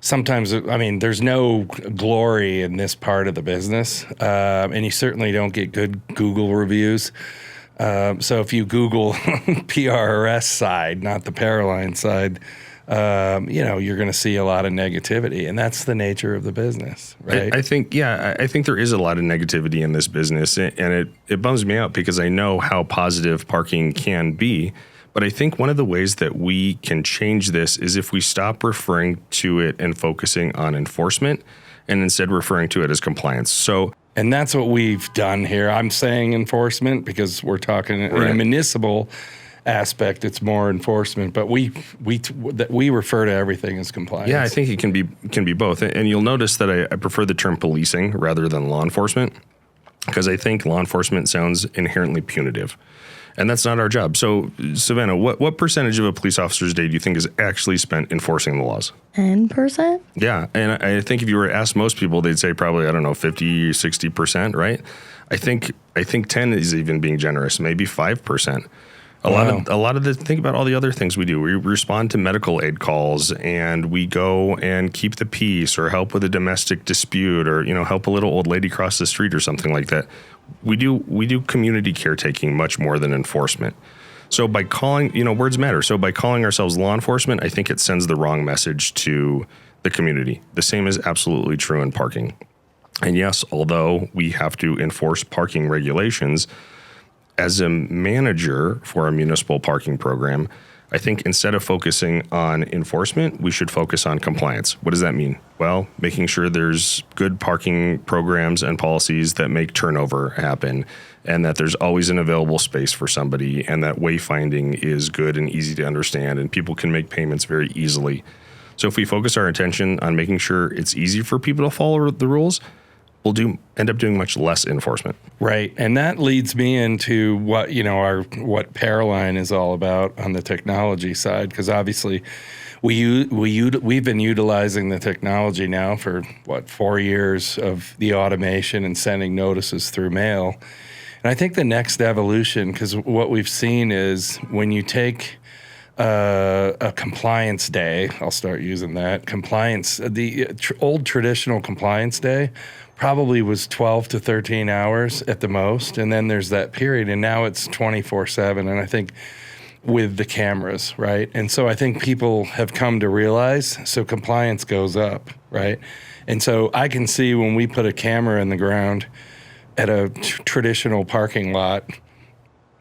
sometimes, I mean, there's no glory in this part of the business, and you certainly don't get good Google reviews. So if you Google PRS side, not the Paraline side, you're going to see a lot of negativity, and that's the nature of the business, right? I think there is a lot of negativity in this business, and it bums me out because I know how positive parking can be. But I think one of the ways that we can change this is if we stop referring to it and focusing on enforcement and instead referring to it as compliance. So, and that's what we've done here. I'm saying enforcement because we're talking in a municipal aspect. It's more enforcement, but we refer to everything as compliance. Yeah, I think it can be both. And you'll notice that I prefer the term policing rather than law enforcement because I think law enforcement sounds inherently punitive. And that's not our job. So, Savannah, what percentage of a police officer's day do you think is actually spent enforcing the laws? 10%? Yeah. And I think if you were to ask most people, they'd say probably, 50, 60%, right? I think 10 is even being generous, maybe 5%. A lot of think about all the other things we do. We respond to medical aid calls and we go and keep the peace or help with a domestic dispute or, help a little old lady cross the street or something like that. We do community caretaking much more than enforcement. So by calling, words matter. So by calling ourselves law enforcement, I think it sends the wrong message to the community. The same is absolutely true in parking. And yes, although we have to enforce parking regulations, as a manager for a municipal parking program, I think instead of focusing on enforcement, we should focus on compliance. What does that mean? Well, making sure there's good parking programs and policies that make turnover happen and that there's always an available space for somebody and that wayfinding is good and easy to understand and people can make payments very easily. So if we focus our attention on making sure it's easy for people to follow the rules, we'll end up doing much less enforcement. Right. And that leads me into what Paraline is all about on the technology side, because obviously we've been utilizing the technology now for 4 years of the automation and sending notices through mail. And I think the next evolution, because what we've seen is when you take a compliance day, I'll start using that, the old traditional compliance day probably was 12 to 13 hours at the most. And then there's that period. And now it's 24/7. And I think with the cameras, right? And so I think people have come to realize, so compliance goes up, right? And so I can see when we put a camera in the ground at a traditional parking lot,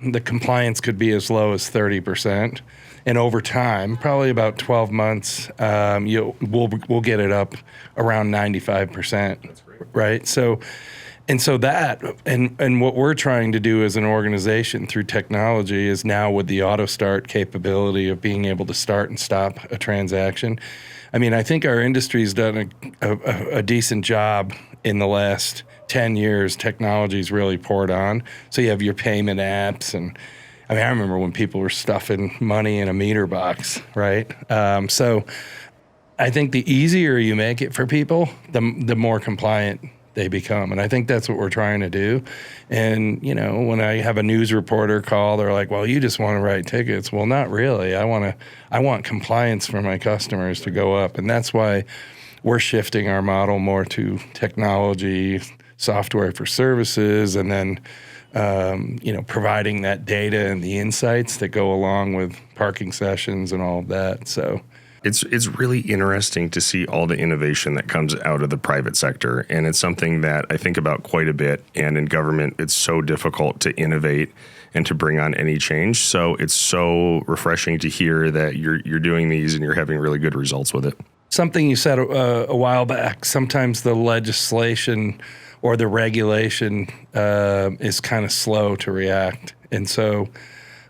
the compliance could be as low as 30%. And over time, probably about 12 months, we'll get it up around 95%. That's great. Right? So that, and what we're trying to do as an organization through technology is now with the auto start capability of being able to start and stop a transaction. I mean, I think our industry's done a decent job in the last 10 years. Technology's really poured on. So you have your payment apps and I remember when people were stuffing money in a meter box, right? So I think the easier you make it for people, the more compliant they become. And I think that's what we're trying to do. And, when I have a news reporter call, they're like, well, you just want to write tickets. Well, not really. I want compliance for my customers to go up. And that's why we're shifting our model more to technology, software for services, and then providing that data and the insights that go along with parking sessions and all of that. So it's really interesting to see all the innovation that comes out of the private sector. And it's something that I think about quite a bit. And in government, it's so difficult to innovate and to bring on any change. So it's so refreshing to hear that you're doing these and you're having really good results with it. Something you said a while back, sometimes the legislation or the regulation is kind of slow to react. And so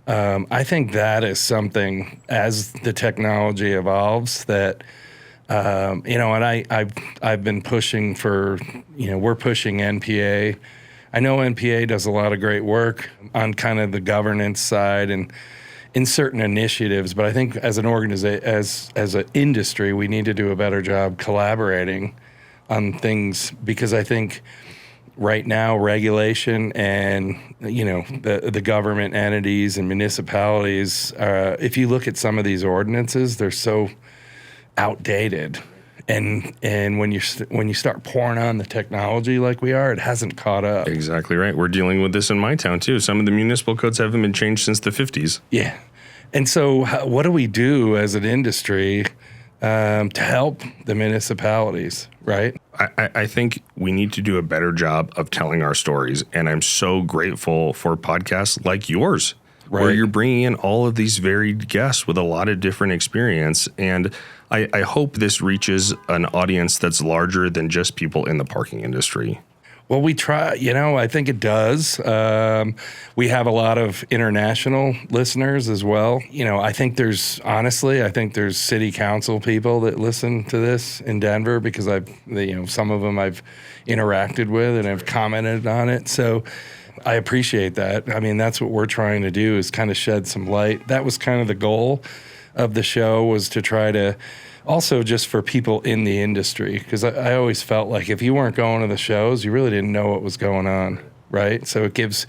I think that is something as the technology evolves that, and I've been pushing for, we're pushing NPA. I know NPA does a lot of great work on kind of the governance side and in certain initiatives, but I think as an organization, as an industry, we need to do a better job collaborating on things, because I think right now regulation and the government entities and municipalities, if you look at some of these ordinances, they're so outdated. And when you start pouring on the technology like we are, it hasn't caught up. Exactly right. We're dealing with this in my town too. Some of the municipal codes haven't been changed since the 50s. Yeah. And so what do we do as an industry to help the municipalities, right? I think we need to do a better job of telling our stories. And I'm so grateful for podcasts like yours, where Right. you're bringing in all of these varied guests with a lot of different experience. And I hope this reaches an audience that's larger than just people in the parking industry. Well, we try, I think it does. We have a lot of international listeners as well. I think there's city council people that listen to this in Denver because some of them I've interacted with and have commented on it. So I appreciate that. I mean, that's what we're trying to do is kind of shed some light. That was kind of the goal of the show, was to try to also just for people in the industry, because I always felt like if you weren't going to the shows, you really didn't know what was going on, right? So it gives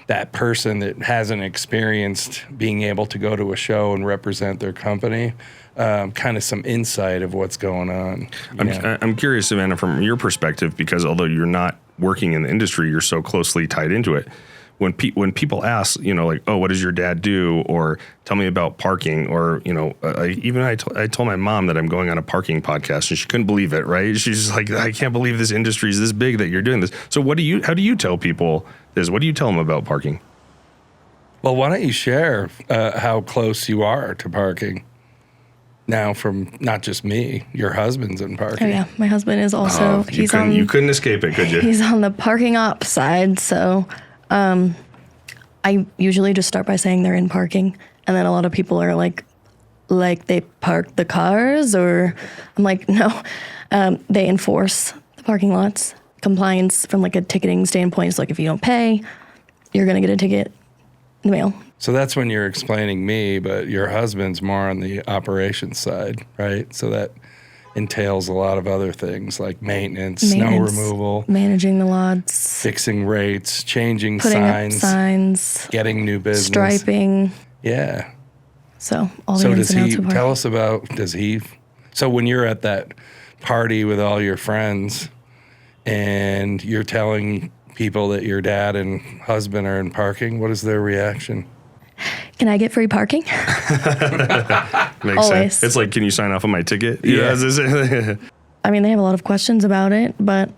that person that hasn't experienced being able to go to a show and represent their company kind of some insight of what's going on. I'm curious, Savana, from your perspective, because although you're not working in the industry, you're so closely tied into it. When people ask, like, oh, what does your dad do? Or tell me about parking. Or, I told my mom that I'm going on a parking podcast and she couldn't believe it, right? She's just like, I can't believe this industry is this big that you're doing this. So how do you tell people this? What do you tell them about parking? Well, why don't you share how close you are to parking? Now, from not just me, your husband's in parking. Oh yeah, my husband is also. You couldn't escape it, could you? He's on the parking op side, so I usually just start by saying they're in parking, and then a lot of people are like they park the cars, or I'm like, no, they enforce the parking lots. Compliance from like a ticketing standpoint is like if you don't pay, you're gonna get a ticket in the mail. So that's when you're explaining me, but your husband's more on the operations side, right? So that entails a lot of other things like maintenance, snow removal, managing the lots, fixing rates, changing putting signs, up signs, getting new business, striping. Yeah. So all the So ins does and outs he of tell parking. us about? So when you're at that party with all your friends, and you're telling people that your dad and husband are in parking, what is their reaction? Can I get free parking? Makes Always. sense. It's like, can you sign off on my ticket? Yeah. I mean, they have a lot of questions about it, but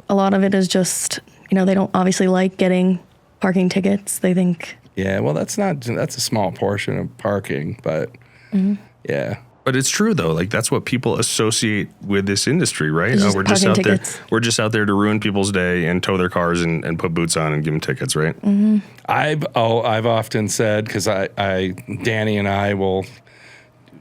a lot of it is just, they don't obviously like getting parking tickets. They think. Yeah, well, that's a small portion of parking, but yeah. But it's true though. Like that's what people associate with this industry, right? It's just We're just out parking tickets. there. We're just out there to ruin people's day and tow their cars and put boots on and give them tickets, right? Mm-hmm. I've often said, because Dani and I will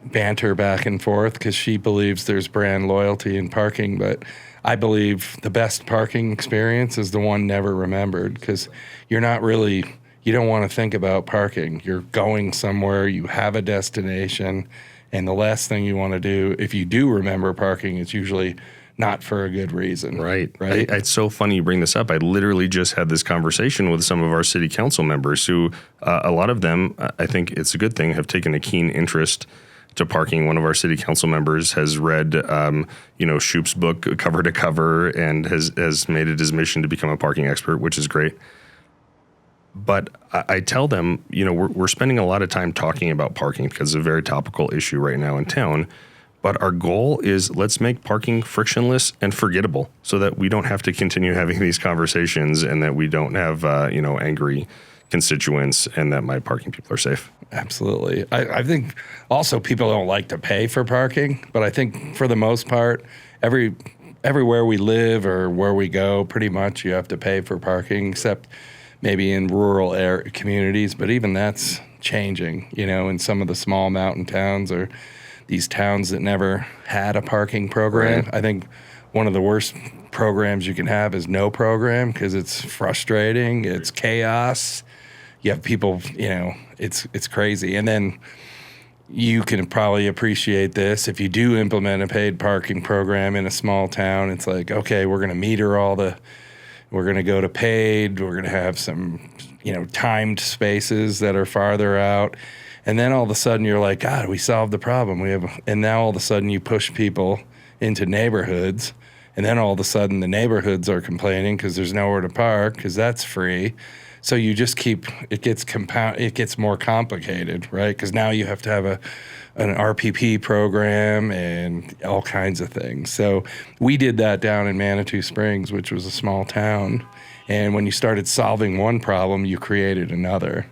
banter back and forth because she believes there's brand loyalty in parking, but I believe the best parking experience is the one never remembered, because you don't want to think about parking. You're going somewhere, you have a destination, and the last thing you want to do, if you do remember parking, it's usually not for a good reason. Right. Right. It's so funny you bring this up. I literally just had this conversation with some of our city council members who, a lot of them, I think it's a good thing, have taken a keen interest to parking. One of our city council members has read, Shoup's book cover to cover and has made it his mission to become a parking expert, which is great. But I tell them, we're spending a lot of time talking about parking because it's a very topical issue right now in town. But our goal is let's make parking frictionless and forgettable so that we don't have to continue having these conversations and that we don't have, angry constituents and that my parking people are safe. Absolutely. I think also people don't like to pay for parking, but I think for the most part, everywhere we live or where we go, pretty much you have to pay for parking, except maybe in rural communities. But even that's changing, in some of the small mountain towns or these towns that never had a parking program. Right. I think one of the worst programs you can have is no program, because it's frustrating, it's chaos. You have people, it's crazy. And then you can probably appreciate this. If you do implement a paid parking program in a small town, it's like, okay, we're going to meter we're going to go to paid. We're going to have some, timed spaces that are farther out. And then all of a sudden you're like, God, we solved the problem. And now all of a sudden you push people into neighborhoods. And then all of a sudden the neighborhoods are complaining because there's nowhere to park because that's free. So you just it gets more complicated, right? Because now you have to have an RPP program and all kinds of things. So we did that down in Manitou Springs, which was a small town. And when you started solving one problem, you created another.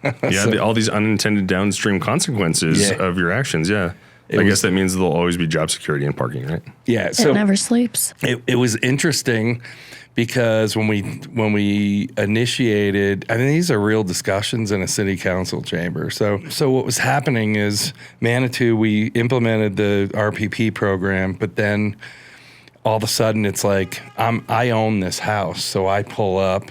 Yeah, all these unintended downstream consequences of your actions. Yeah. I guess that means there'll always be job security in parking, right? Yeah. So it never sleeps. It was interesting because when we initiated, I mean, these are real discussions in a city council chamber. So what was happening is Manitou, we implemented the RPP program, but then all of a sudden it's like, I own this house. So I pull up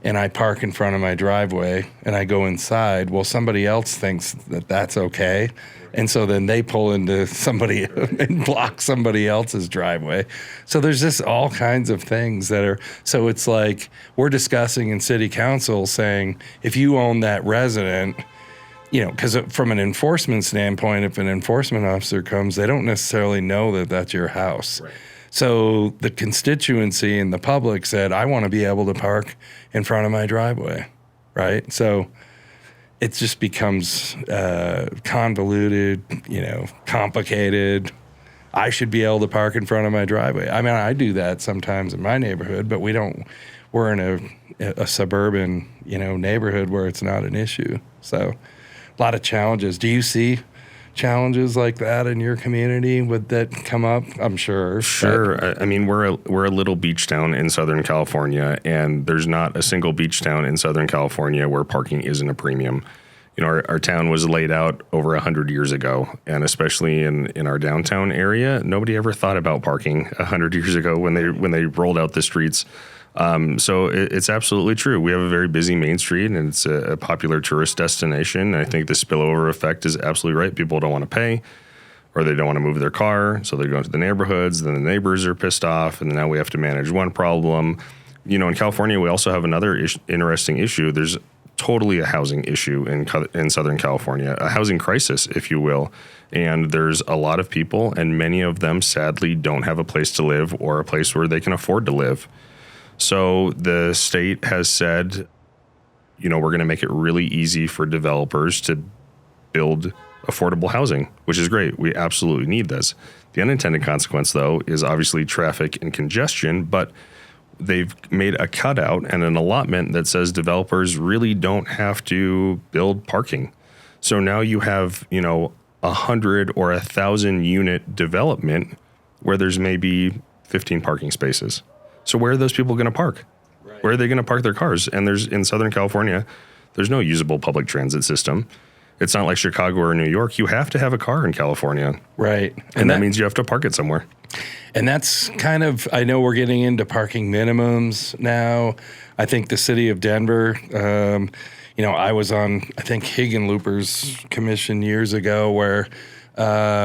and I park in front of my driveway and I go inside. Well, somebody else thinks that that's okay. And so then they pull into somebody and block somebody else's driveway. So there's just all kinds of things that are, so it's like we're discussing in city council saying, if you own that resident, you know, because from an enforcement standpoint, if an enforcement officer comes, they don't necessarily know that that's your house. Right. So the constituency and the public said, I want to be able to park in front of my driveway, right? So it just becomes convoluted, you know, complicated. I should be able to park in front of my driveway. I mean, I do that sometimes in my neighborhood, but we're in a suburban, you know, neighborhood where it's not an issue. So a lot of challenges. Do you see challenges like that in your community that come up? I'm sure. Sure. I mean, we're a little beach town in Southern California, and there's not a single beach town in Southern California where parking isn't a premium. You know, our town was laid out over 100 years ago, and especially in our downtown area, nobody ever thought about parking 100 years ago when they rolled out the streets. So it's absolutely true. We have a very busy main street, and it's a popular tourist destination. I think the spillover effect is absolutely right. People don't want to pay, or they don't want to move their car, so they go into the neighborhoods. Then the neighbors are pissed off, and now we have to manage one problem. You know, in California, we also have another interesting issue. There's totally a housing issue in Southern California, a housing crisis, if you will. And there's a lot of people, and many of them sadly don't have a place to live or a place where they can afford to live. So the state has said, you know, we're going to make it really easy for developers to build affordable housing, which is great. We absolutely need this. The unintended consequence, though, is obviously traffic and congestion, but they've made a cutout and an allotment that says developers really don't have to build parking. So now you have, you know, 100 or 1,000 unit development where there's maybe 15 parking spaces. So where are those people going to park? Right. Where are they going to park their cars? And in Southern California, there's no usable public transit system. It's not like Chicago or New York. You have to have a car in California. Right. And that means you have to park it somewhere. And that's kind of, I know we're getting into parking minimums now. I think the city of Denver, you know, I was on, I think, Higginlooper's commission years ago where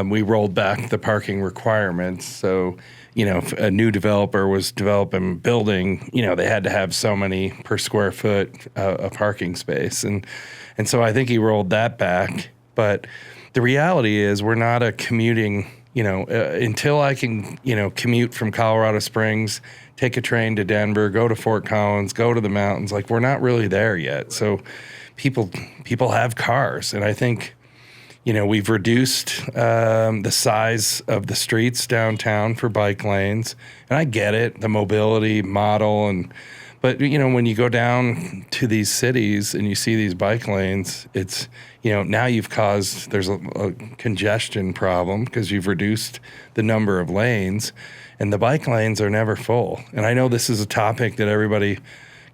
we rolled back the parking requirements. So, you know, if a new developer was developing building, you know, they had to have so many per square foot a parking space. And so I think he rolled that back. But the reality is we're not a commuting, you know, until I can, you know, commute from Colorado Springs, take a train to Denver, go to Fort Collins, go to the mountains, like we're not really there yet. So people have cars. And I think, you know, we've reduced the size of the streets downtown for bike lanes, and I get it, the mobility model, but you know, when you go down to these cities and you see these bike lanes, it's, you know, now there's a congestion problem because you've reduced the number of lanes, and the bike lanes are never full. And I know this is a topic that everybody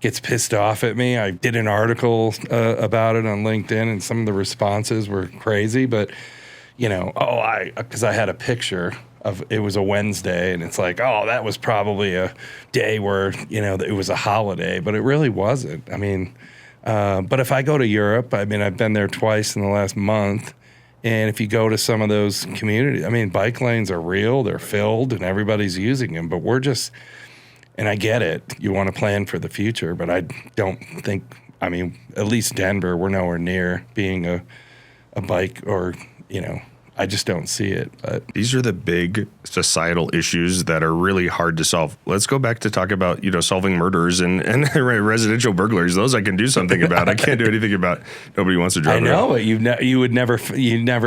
gets pissed off at me. I did an article about it on LinkedIn, and some of the responses were crazy. But, you know, because I had a picture of, it was a Wednesday, and it's like, oh, that was probably a day where, you know, it was a holiday, but it really wasn't. I mean, but if I go to Europe, I mean, I've been there twice in the last month, and if you go to some of those communities, I mean, bike lanes are real, they're filled, and everybody's using them, but we're just... And I get it. You want to plan for the future, but I don't think, I mean, at least Denver, we're nowhere near being a bike or, you know, I just don't see it. But these are the big societal issues that are really hard to solve. Let's go back to talk about, solving murders and residential burglaries. Those I can do something about. I can't do anything about. Nobody wants to drive. I know it. You never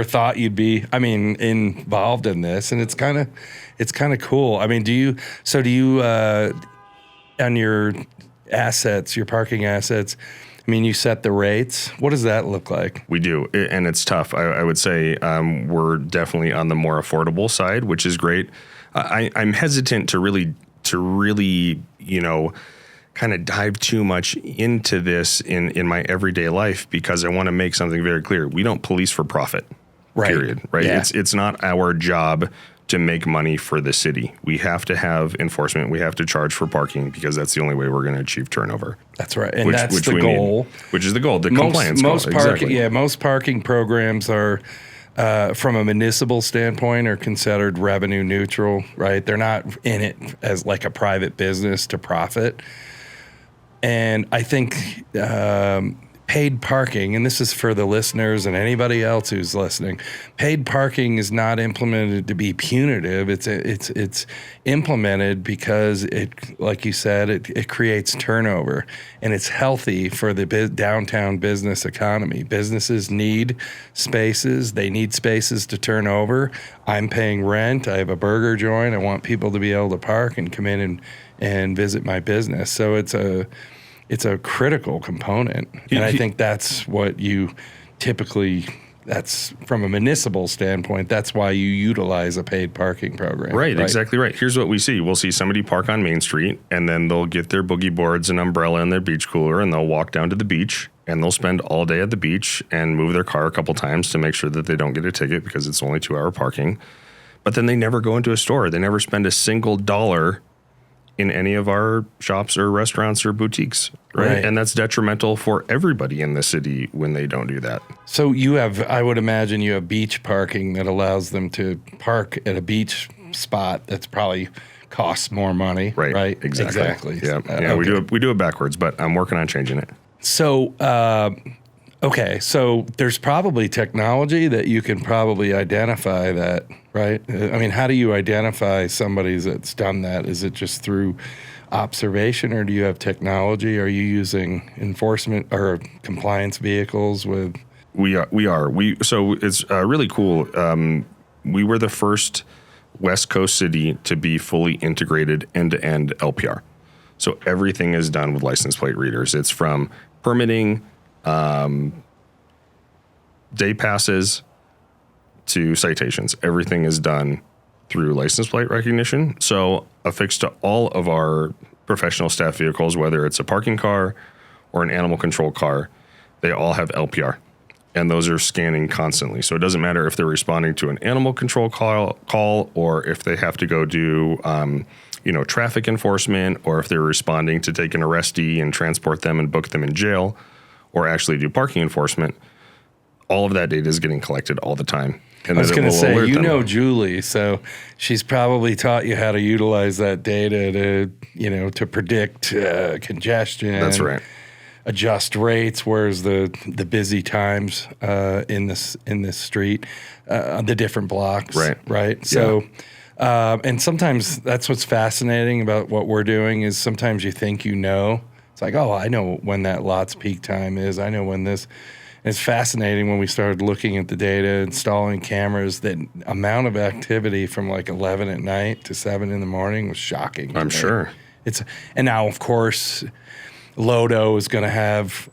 thought you'd be, involved in this, and it's kind of cool. I mean, do you on your assets, your parking assets, you set the rates. What does that look like? We do, and it's tough. I would say we're definitely on the more affordable side, which is great. I'm hesitant to really, kind of dive too much into this in my everyday life, because I want to make something very clear. We don't police for profit, period. Right? Yeah. It's not our job to make money for the city. We have to have enforcement. We have to charge for parking, because that's the only way we're going to achieve turnover. That's right, and that's the goal. Which is the goal. The compliance goal. Exactly. Most parking programs are, from a municipal standpoint, are considered revenue neutral. Right, they're not in it as like a private business to profit. And I think paid parking, and this is for the listeners and anybody else who's listening, paid parking is not implemented to be punitive. It's implemented because it, like you said, it creates turnover, and it's healthy for the downtown business economy. Businesses need spaces. They need spaces to turn over. I'm paying rent. I have a burger joint. I want people to be able to park and come in and visit my business. So it's a critical component. And I think that's what that's from a municipal standpoint, that's why you utilize a paid parking program. Right, exactly right. Here's what we see. We'll see somebody park on Main Street, and then they'll get their boogie boards and umbrella and their beach cooler, and they'll walk down to the beach, and they'll spend all day at the beach and move their car a couple times to make sure that they don't get a ticket, because it's only 2-hour parking. But then they never go into a store. They never spend a single dollar in any of our shops or restaurants or boutiques, right? And that's detrimental for everybody in the city when they don't do that. So I would imagine you have beach parking that allows them to park at a beach spot that's probably costs more money, right? Exactly. Yeah, okay. we do it backwards, but I'm working on changing it. So, okay, so there's probably technology that you can probably identify that, right? How do you identify somebody that's done that? Is it just through observation, or do you have technology? Are you using enforcement or compliance vehicles with? We are. So it's really cool. We were the first West Coast city to be fully integrated end-to-end LPR. So everything is done with license plate readers. It's from permitting, day passes to citations. Everything is done through license plate recognition. So affixed to all of our professional staff vehicles, whether it's a parking car or an animal control car, they all have LPR, and those are scanning constantly. So it doesn't matter if they're responding to an animal control call or if they have to go do traffic enforcement, or if they're responding to take an arrestee and transport them and book them in jail, or actually do parking enforcement. All of that data is getting collected all the time. And I was going to say, Julie, so she's probably taught you how to utilize that data to predict congestion. That's right. Adjust rates, where's the busy times in this street, the different blocks. Right. So, and sometimes that's what's fascinating about what we're doing is sometimes you think it's like, oh, I know when that lot's peak time is. I know when this. It's fascinating when we started looking at the data, installing cameras, that amount of activity from like 11 at night to 7 in the morning was shocking. I'm sure. And now, of course, Lodo is going to have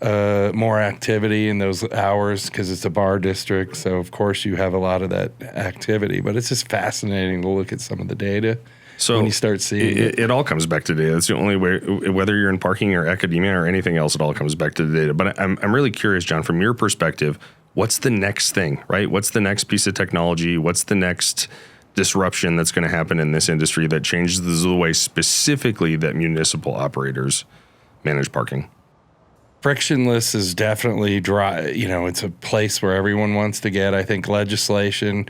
more activity in those hours because it's a bar district. So, of course, you have a lot of that activity. But it's just fascinating to look at some of the data. So when you start seeing it all comes back to data. It's the only way, whether you're in parking or academia or anything else, it all comes back to the data. But I'm really curious, John, from your perspective, what's the next thing, right? What's the next piece of technology? What's the next disruption that's going to happen in this industry that changes the way specifically that municipal operators manage parking? Frictionless is definitely dry. It's a place where everyone wants to get. I think legislation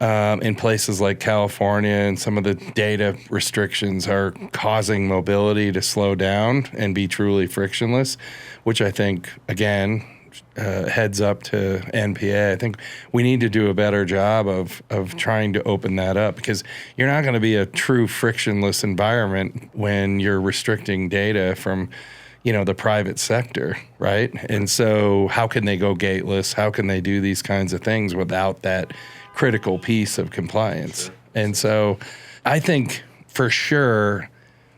in places like California and some of the data restrictions are causing mobility to slow down and be truly frictionless, which I think, again, heads up to NPA. I think we need to do a better job of trying to open that up, because you're not going to be a true frictionless environment when you're restricting data from, the private sector, right? And so how can they go gateless? How can they do these kinds of things without that critical piece of compliance? And so I think for sure,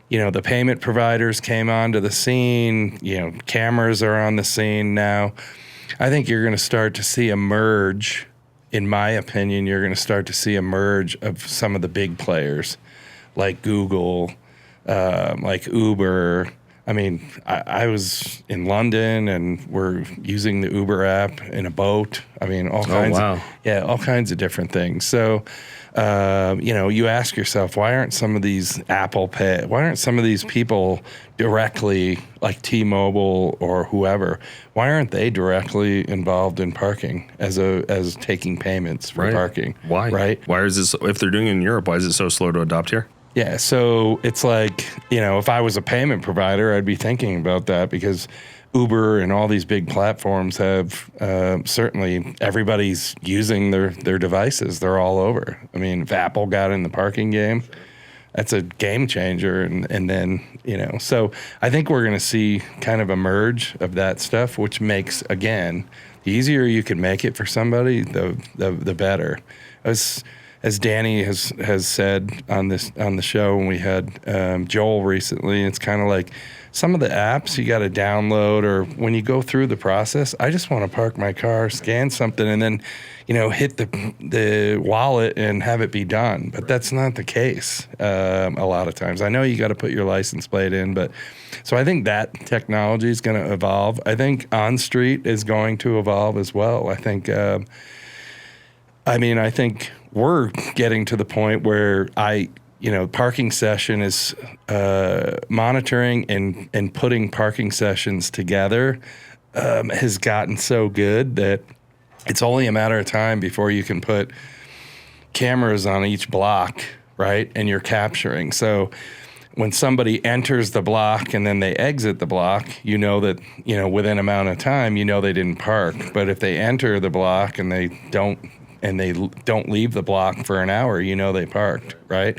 the payment providers came onto the scene, cameras are on the scene now. I think you're going to start to see a merge, in my opinion, you're going to start to see a merge of some of the big players like Google, like Uber. I mean, I was in London and we're using the Uber app in a boat. I mean, all kinds of different things. So, you ask yourself, why aren't some of these Apple Pay, why aren't some of these people directly, like T-Mobile or whoever, why aren't they directly involved in parking as taking payments for parking? Why? Right? Why is this, if they're doing it in Europe, why is it so slow to adopt here? Yeah, so it's like, if I was a payment provider, I'd be thinking about that, because Uber and all these big platforms have certainly everybody's using their devices. They're all over. I mean, if Apple got in the parking game, that's a game changer. And then, so I think we're going to see kind of a merge of that stuff, which makes, again, the easier you can make it for somebody, the better. As Dani has said on the show when we had Joel recently, it's kind of like some of the apps you got to download, or when you go through the process, I just want to park my car, scan something, and then hit the wallet and have it be done. But that's not the case a lot of times. I know you got to put your license plate in, but so I think that technology is going to evolve. I think on street is going to evolve as well. I think we're getting to the point where parking session is monitoring and putting parking sessions together has gotten so good that it's only a matter of time before you can put cameras on each block, right? And you're capturing. So when somebody enters the block and then they exit the block, that, within amount of time, they didn't park. But if they enter the block and they don't leave the block for an hour, they parked, right?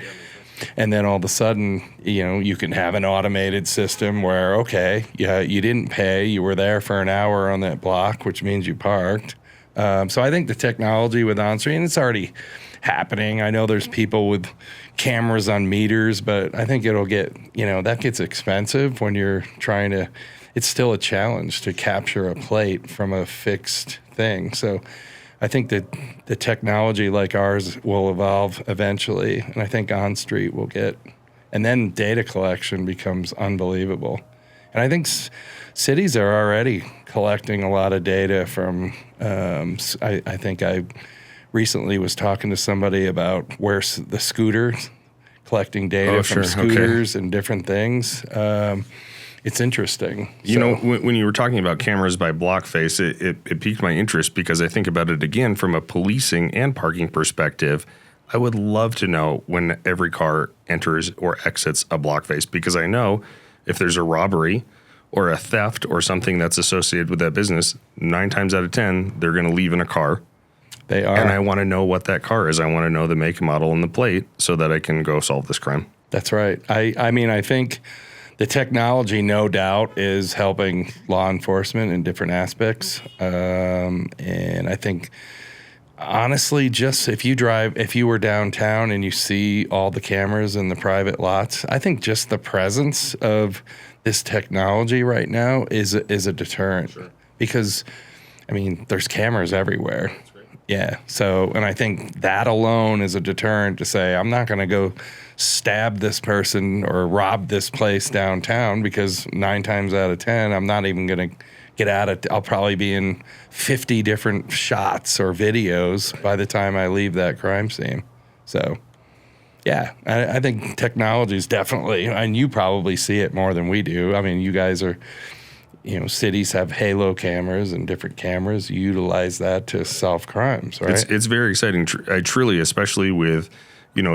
And then all of a sudden, you can have an automated system where, okay, yeah, you didn't pay, you were there for an hour on that block, which means you parked. So I think the technology with on-street, and it's already happening. I know there's people with cameras on meters, but I think it'll get, that gets expensive when you're trying to, it's still a challenge to capture a plate from a fixed thing. So I think that the technology like ours will evolve eventually, and I think on-street will get, and then data collection becomes unbelievable. And I think cities are already collecting a lot of data from, I think I recently was talking to somebody about where the scooters, collecting data from scooters and different things. It's interesting. When you were talking about cameras by block face, it piqued my interest, because I think about it again from a policing and parking perspective. I would love to know when every car enters or exits a block face, because I know if there's a robbery or a theft or something that's associated with that business, 9 times out of 10, they're going to leave in a car. They are. And I want to know what that car is. I want to know the make, model, and the plate so that I can go solve this crime. That's right. I think the technology, no doubt, is helping law enforcement in different aspects. And I think, honestly, just if you were downtown and you see all the cameras in the private lots, I think just the presence of this technology right now is a deterrent. Sure. Because, there's cameras everywhere. Yeah. So, and I think that alone is a deterrent to say, I'm not going to go stab this person or rob this place downtown, because 9 times out of 10, I'm not even going to get out of, I'll probably be in 50 different shots or videos by the time I leave that crime scene. So, yeah, I think technology is definitely, and you probably see it more than we do. You guys are, cities have halo cameras and different cameras. You utilize that to solve crimes, right? It's very exciting. I truly, especially with,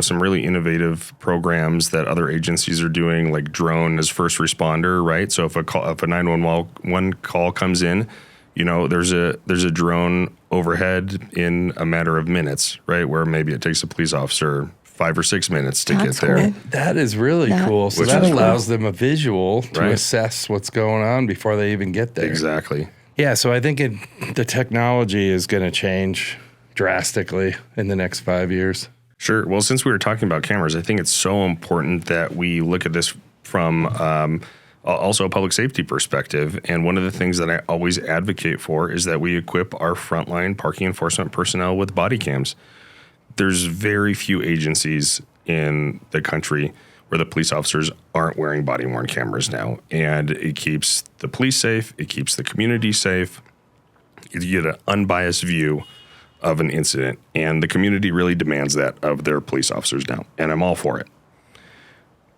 some really innovative programs that other agencies are doing, like drone as first responder, right? So if a 911 call comes in, There's a drone overhead in a matter of minutes, right? Where maybe it takes a police officer 5 or 6 minutes to That's get there. cool. That is really cool. So Which that is allows them a visual to Right. assess what's going on before they even get there. Exactly. Yeah, so I think the technology is going to change drastically in the next 5 years. Sure. Well, since we were talking about cameras, I think it's so important that we look at this from also a public safety perspective. And one of the things that I always advocate for is that we equip our frontline parking enforcement personnel with body cams. There's very few agencies in the country where the police officers aren't wearing body-worn cameras now. And it keeps the police safe. It keeps the community safe. You get an unbiased view of an incident. And the community really demands that of their police officers now. And I'm all for it.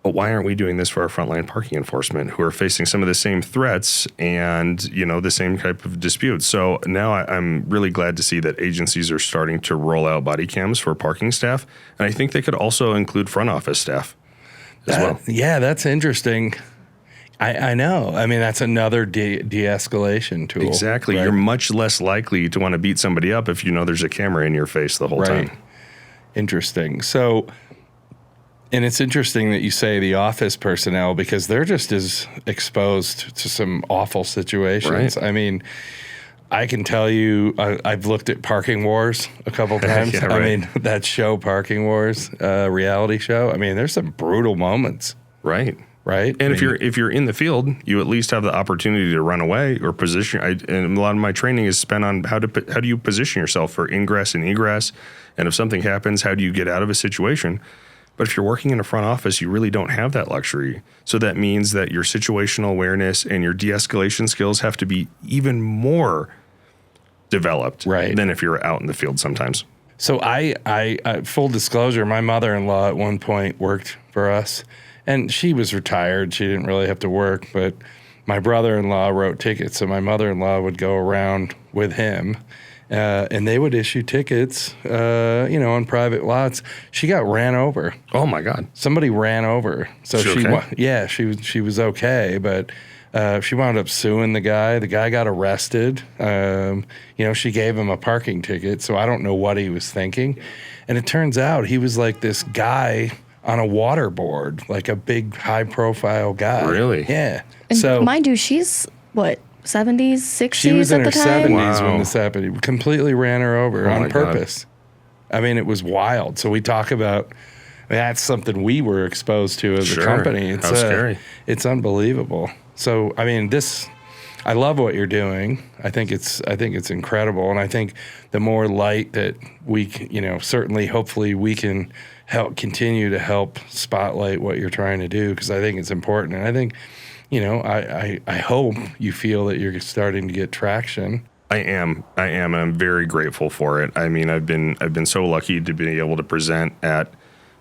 But why aren't we doing this for our frontline parking enforcement who are facing some of the same threats and, the same type of disputes? So now I'm really glad to see that agencies are starting to roll out body cams for parking staff. And I think they could also include front office staff as well. Yeah, that's interesting. I know. I mean, that's another de-escalation tool. Exactly. Right? You're much less likely to want to beat somebody up if you know there's a camera in your face the whole time. Interesting. So, and it's interesting that you say the office personnel because they're just as exposed to some awful situations. Right. I mean, I can tell you, I've looked at Parking Wars a couple times. Yeah, right. I mean, that show, Parking Wars, reality show. I mean, there's some brutal moments. Right. Right. And if you're in the field, you at least have the opportunity to run away or position. And a lot of my training is spent on how do you position yourself for ingress and egress, and if something happens, how do you get out of a situation? But if you're working in a front office, you really don't have that luxury. So that means that your situational awareness and your de-escalation skills have to be even more developed than if you're out in the field sometimes. So I full disclosure, my mother-in-law at one point worked for us. And she was retired. She didn't really have to work, but my brother-in-law wrote tickets. So my mother-in-law would go around with him, and they would issue tickets, on private lots. She got ran over. Oh my God! Somebody ran over. So she was okay, but she wound up suing the guy. The guy got arrested. She gave him a parking ticket. So I don't know what he was thinking, and it turns out he was like this guy on a waterboard, like a big high-profile guy. Really? Yeah. And so mind you, she's what, 70s, 60s she was at in her the time? 70s when this happened. He completely ran her over on purpose. God. I mean, it was wild. So we talk about that's something we were exposed to as a company. It's How scary. It's unbelievable. So I mean, I love what you're doing. I think it's incredible, and I think the more light that we, certainly, hopefully, we can continue to help spotlight what you're trying to do, because I think it's important, and I think, I hope you feel that you're starting to get traction. I am, and I'm very grateful for it. I mean, I've been so lucky to be able to present at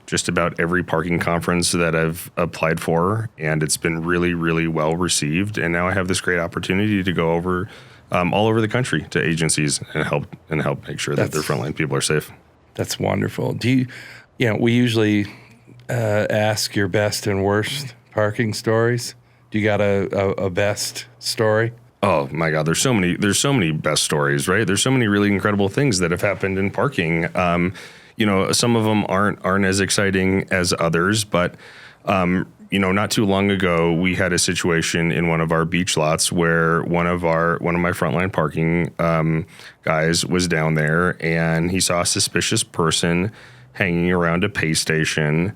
just about every parking conference that I've applied for, and it's been really, really well received. And now I have this great opportunity to go over all over the country to agencies and help make sure that their frontline people are safe. That's wonderful. Do you? We usually ask your best and worst parking stories. Do you got a best story? Oh my God, there's so many best stories, right? There's so many really incredible things that have happened in parking. Some of them aren't as exciting as others, but not too long ago, we had a situation in one of our beach lots where one of my frontline parking guys was down there, and he saw a suspicious person hanging around a pay station,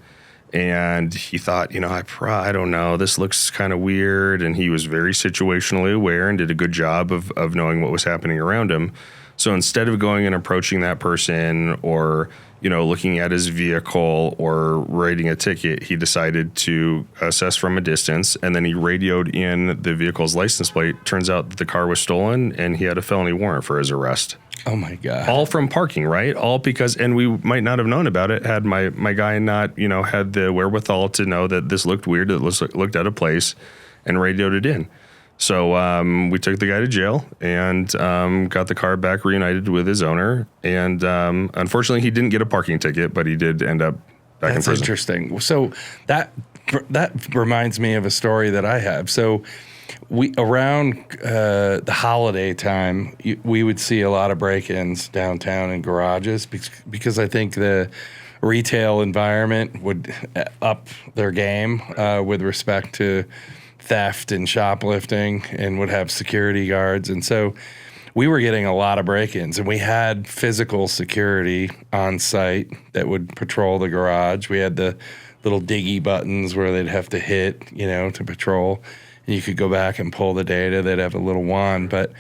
and he thought, I don't know, this looks kind of weird, and he was very situationally aware and did a good job of knowing what was happening around him. So instead of going and approaching that person or looking at his vehicle or writing a ticket, he decided to assess from a distance, and then he radioed in the vehicle's license plate. Turns out that the car was stolen, and he had a felony warrant for his arrest. Oh my God. All from parking, right? All because, and we might not have known about it had my guy not, had the wherewithal to know that this looked weird, it looked out of place, and radioed it in. So we took the guy to jail and got the car back reunited with his owner. And unfortunately, he didn't get a parking ticket, but he did end up back in prison. That's interesting. So that reminds me of a story that I have. So we around the holiday time, we would see a lot of break-ins downtown in garages because I think the retail environment would up their game with respect to theft and shoplifting, and would have security guards. And so we were getting a lot of break-ins, and we had physical security on site that would patrol the garage. We had the little diggy buttons where they'd have to hit, to patrol. And you could go back and pull the data. They'd have a little wand. But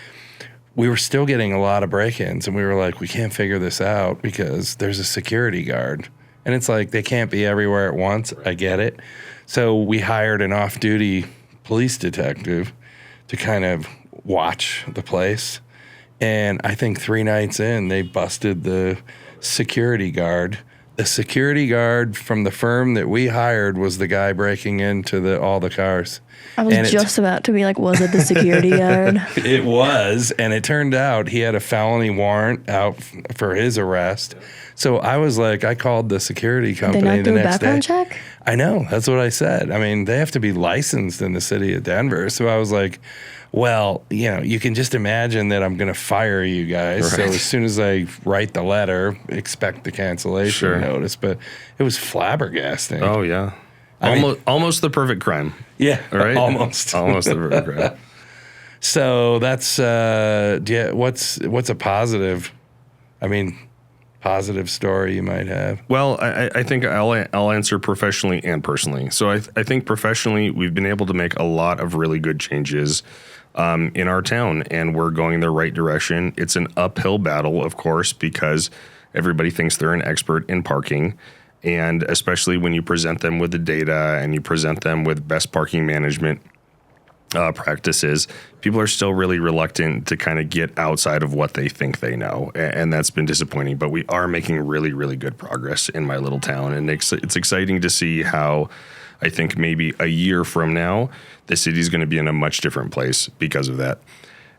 we were still getting a lot of break-ins, and we were like, we can't figure this out because there's a security guard. And it's like, they can't be everywhere at once. I get it. So we hired an off-duty police detective to kind of watch the place. And I think 3 nights in, they busted the security guard. The security guard from the firm that we hired was the guy breaking into all the cars. I was just about to be like, was it the security guard? It was, and it turned out he had a felony warrant out for his arrest. So I was like, I called the security company They not the do a next background day. check? I know, that's what I said. I mean, they have to be licensed in the city of Denver. So I was like, well, you can just imagine that I'm going to fire you guys. Right. So as soon as I write the letter, expect the cancellation notice. But it was flabbergasting. Oh, yeah. Almost the perfect crime. Yeah, right? almost. Almost the perfect crime. So that's, what's a positive, positive story you might have? Well, I think I'll answer professionally and personally. So I think professionally, we've been able to make a lot of really good changes in our town, and we're going in the right direction. It's an uphill battle, of course, because everybody thinks they're an expert in parking. And especially when you present them with the data and you present them with best parking management practices, people are still really reluctant to kind of get outside of what they think they know. And that's been disappointing. But we are making really, really good progress in my little town. And it's exciting to see how I think maybe a year from now, the city's going to be in a much different place because of that.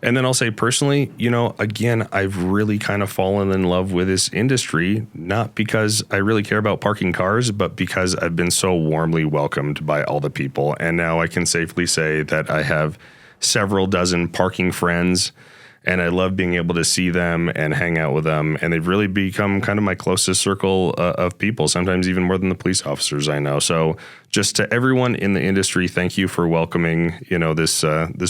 And then I'll say personally, again, I've really kind of fallen in love with this industry, not because I really care about parking cars, but because I've been so warmly welcomed by all the people. And now I can safely say that I have several dozen parking friends, and I love being able to see them and hang out with them. And they've really become kind of my closest circle of people, sometimes even more than the police officers I know. So just to everyone in the industry, thank you for welcoming, this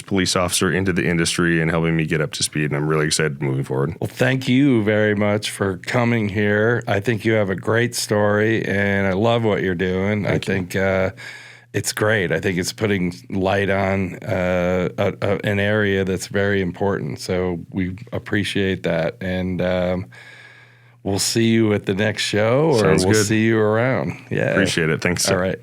police officer into the industry and helping me get up to speed. And I'm really excited moving forward. Well, thank you very much for coming here. I think you have a great story, and I love what you're doing. I think it's great. I think it's putting light on an area that's very important. So we appreciate that. And we'll see you at the next show, or Sounds we'll good. see you around. Yeah. Appreciate it. Thanks. All right.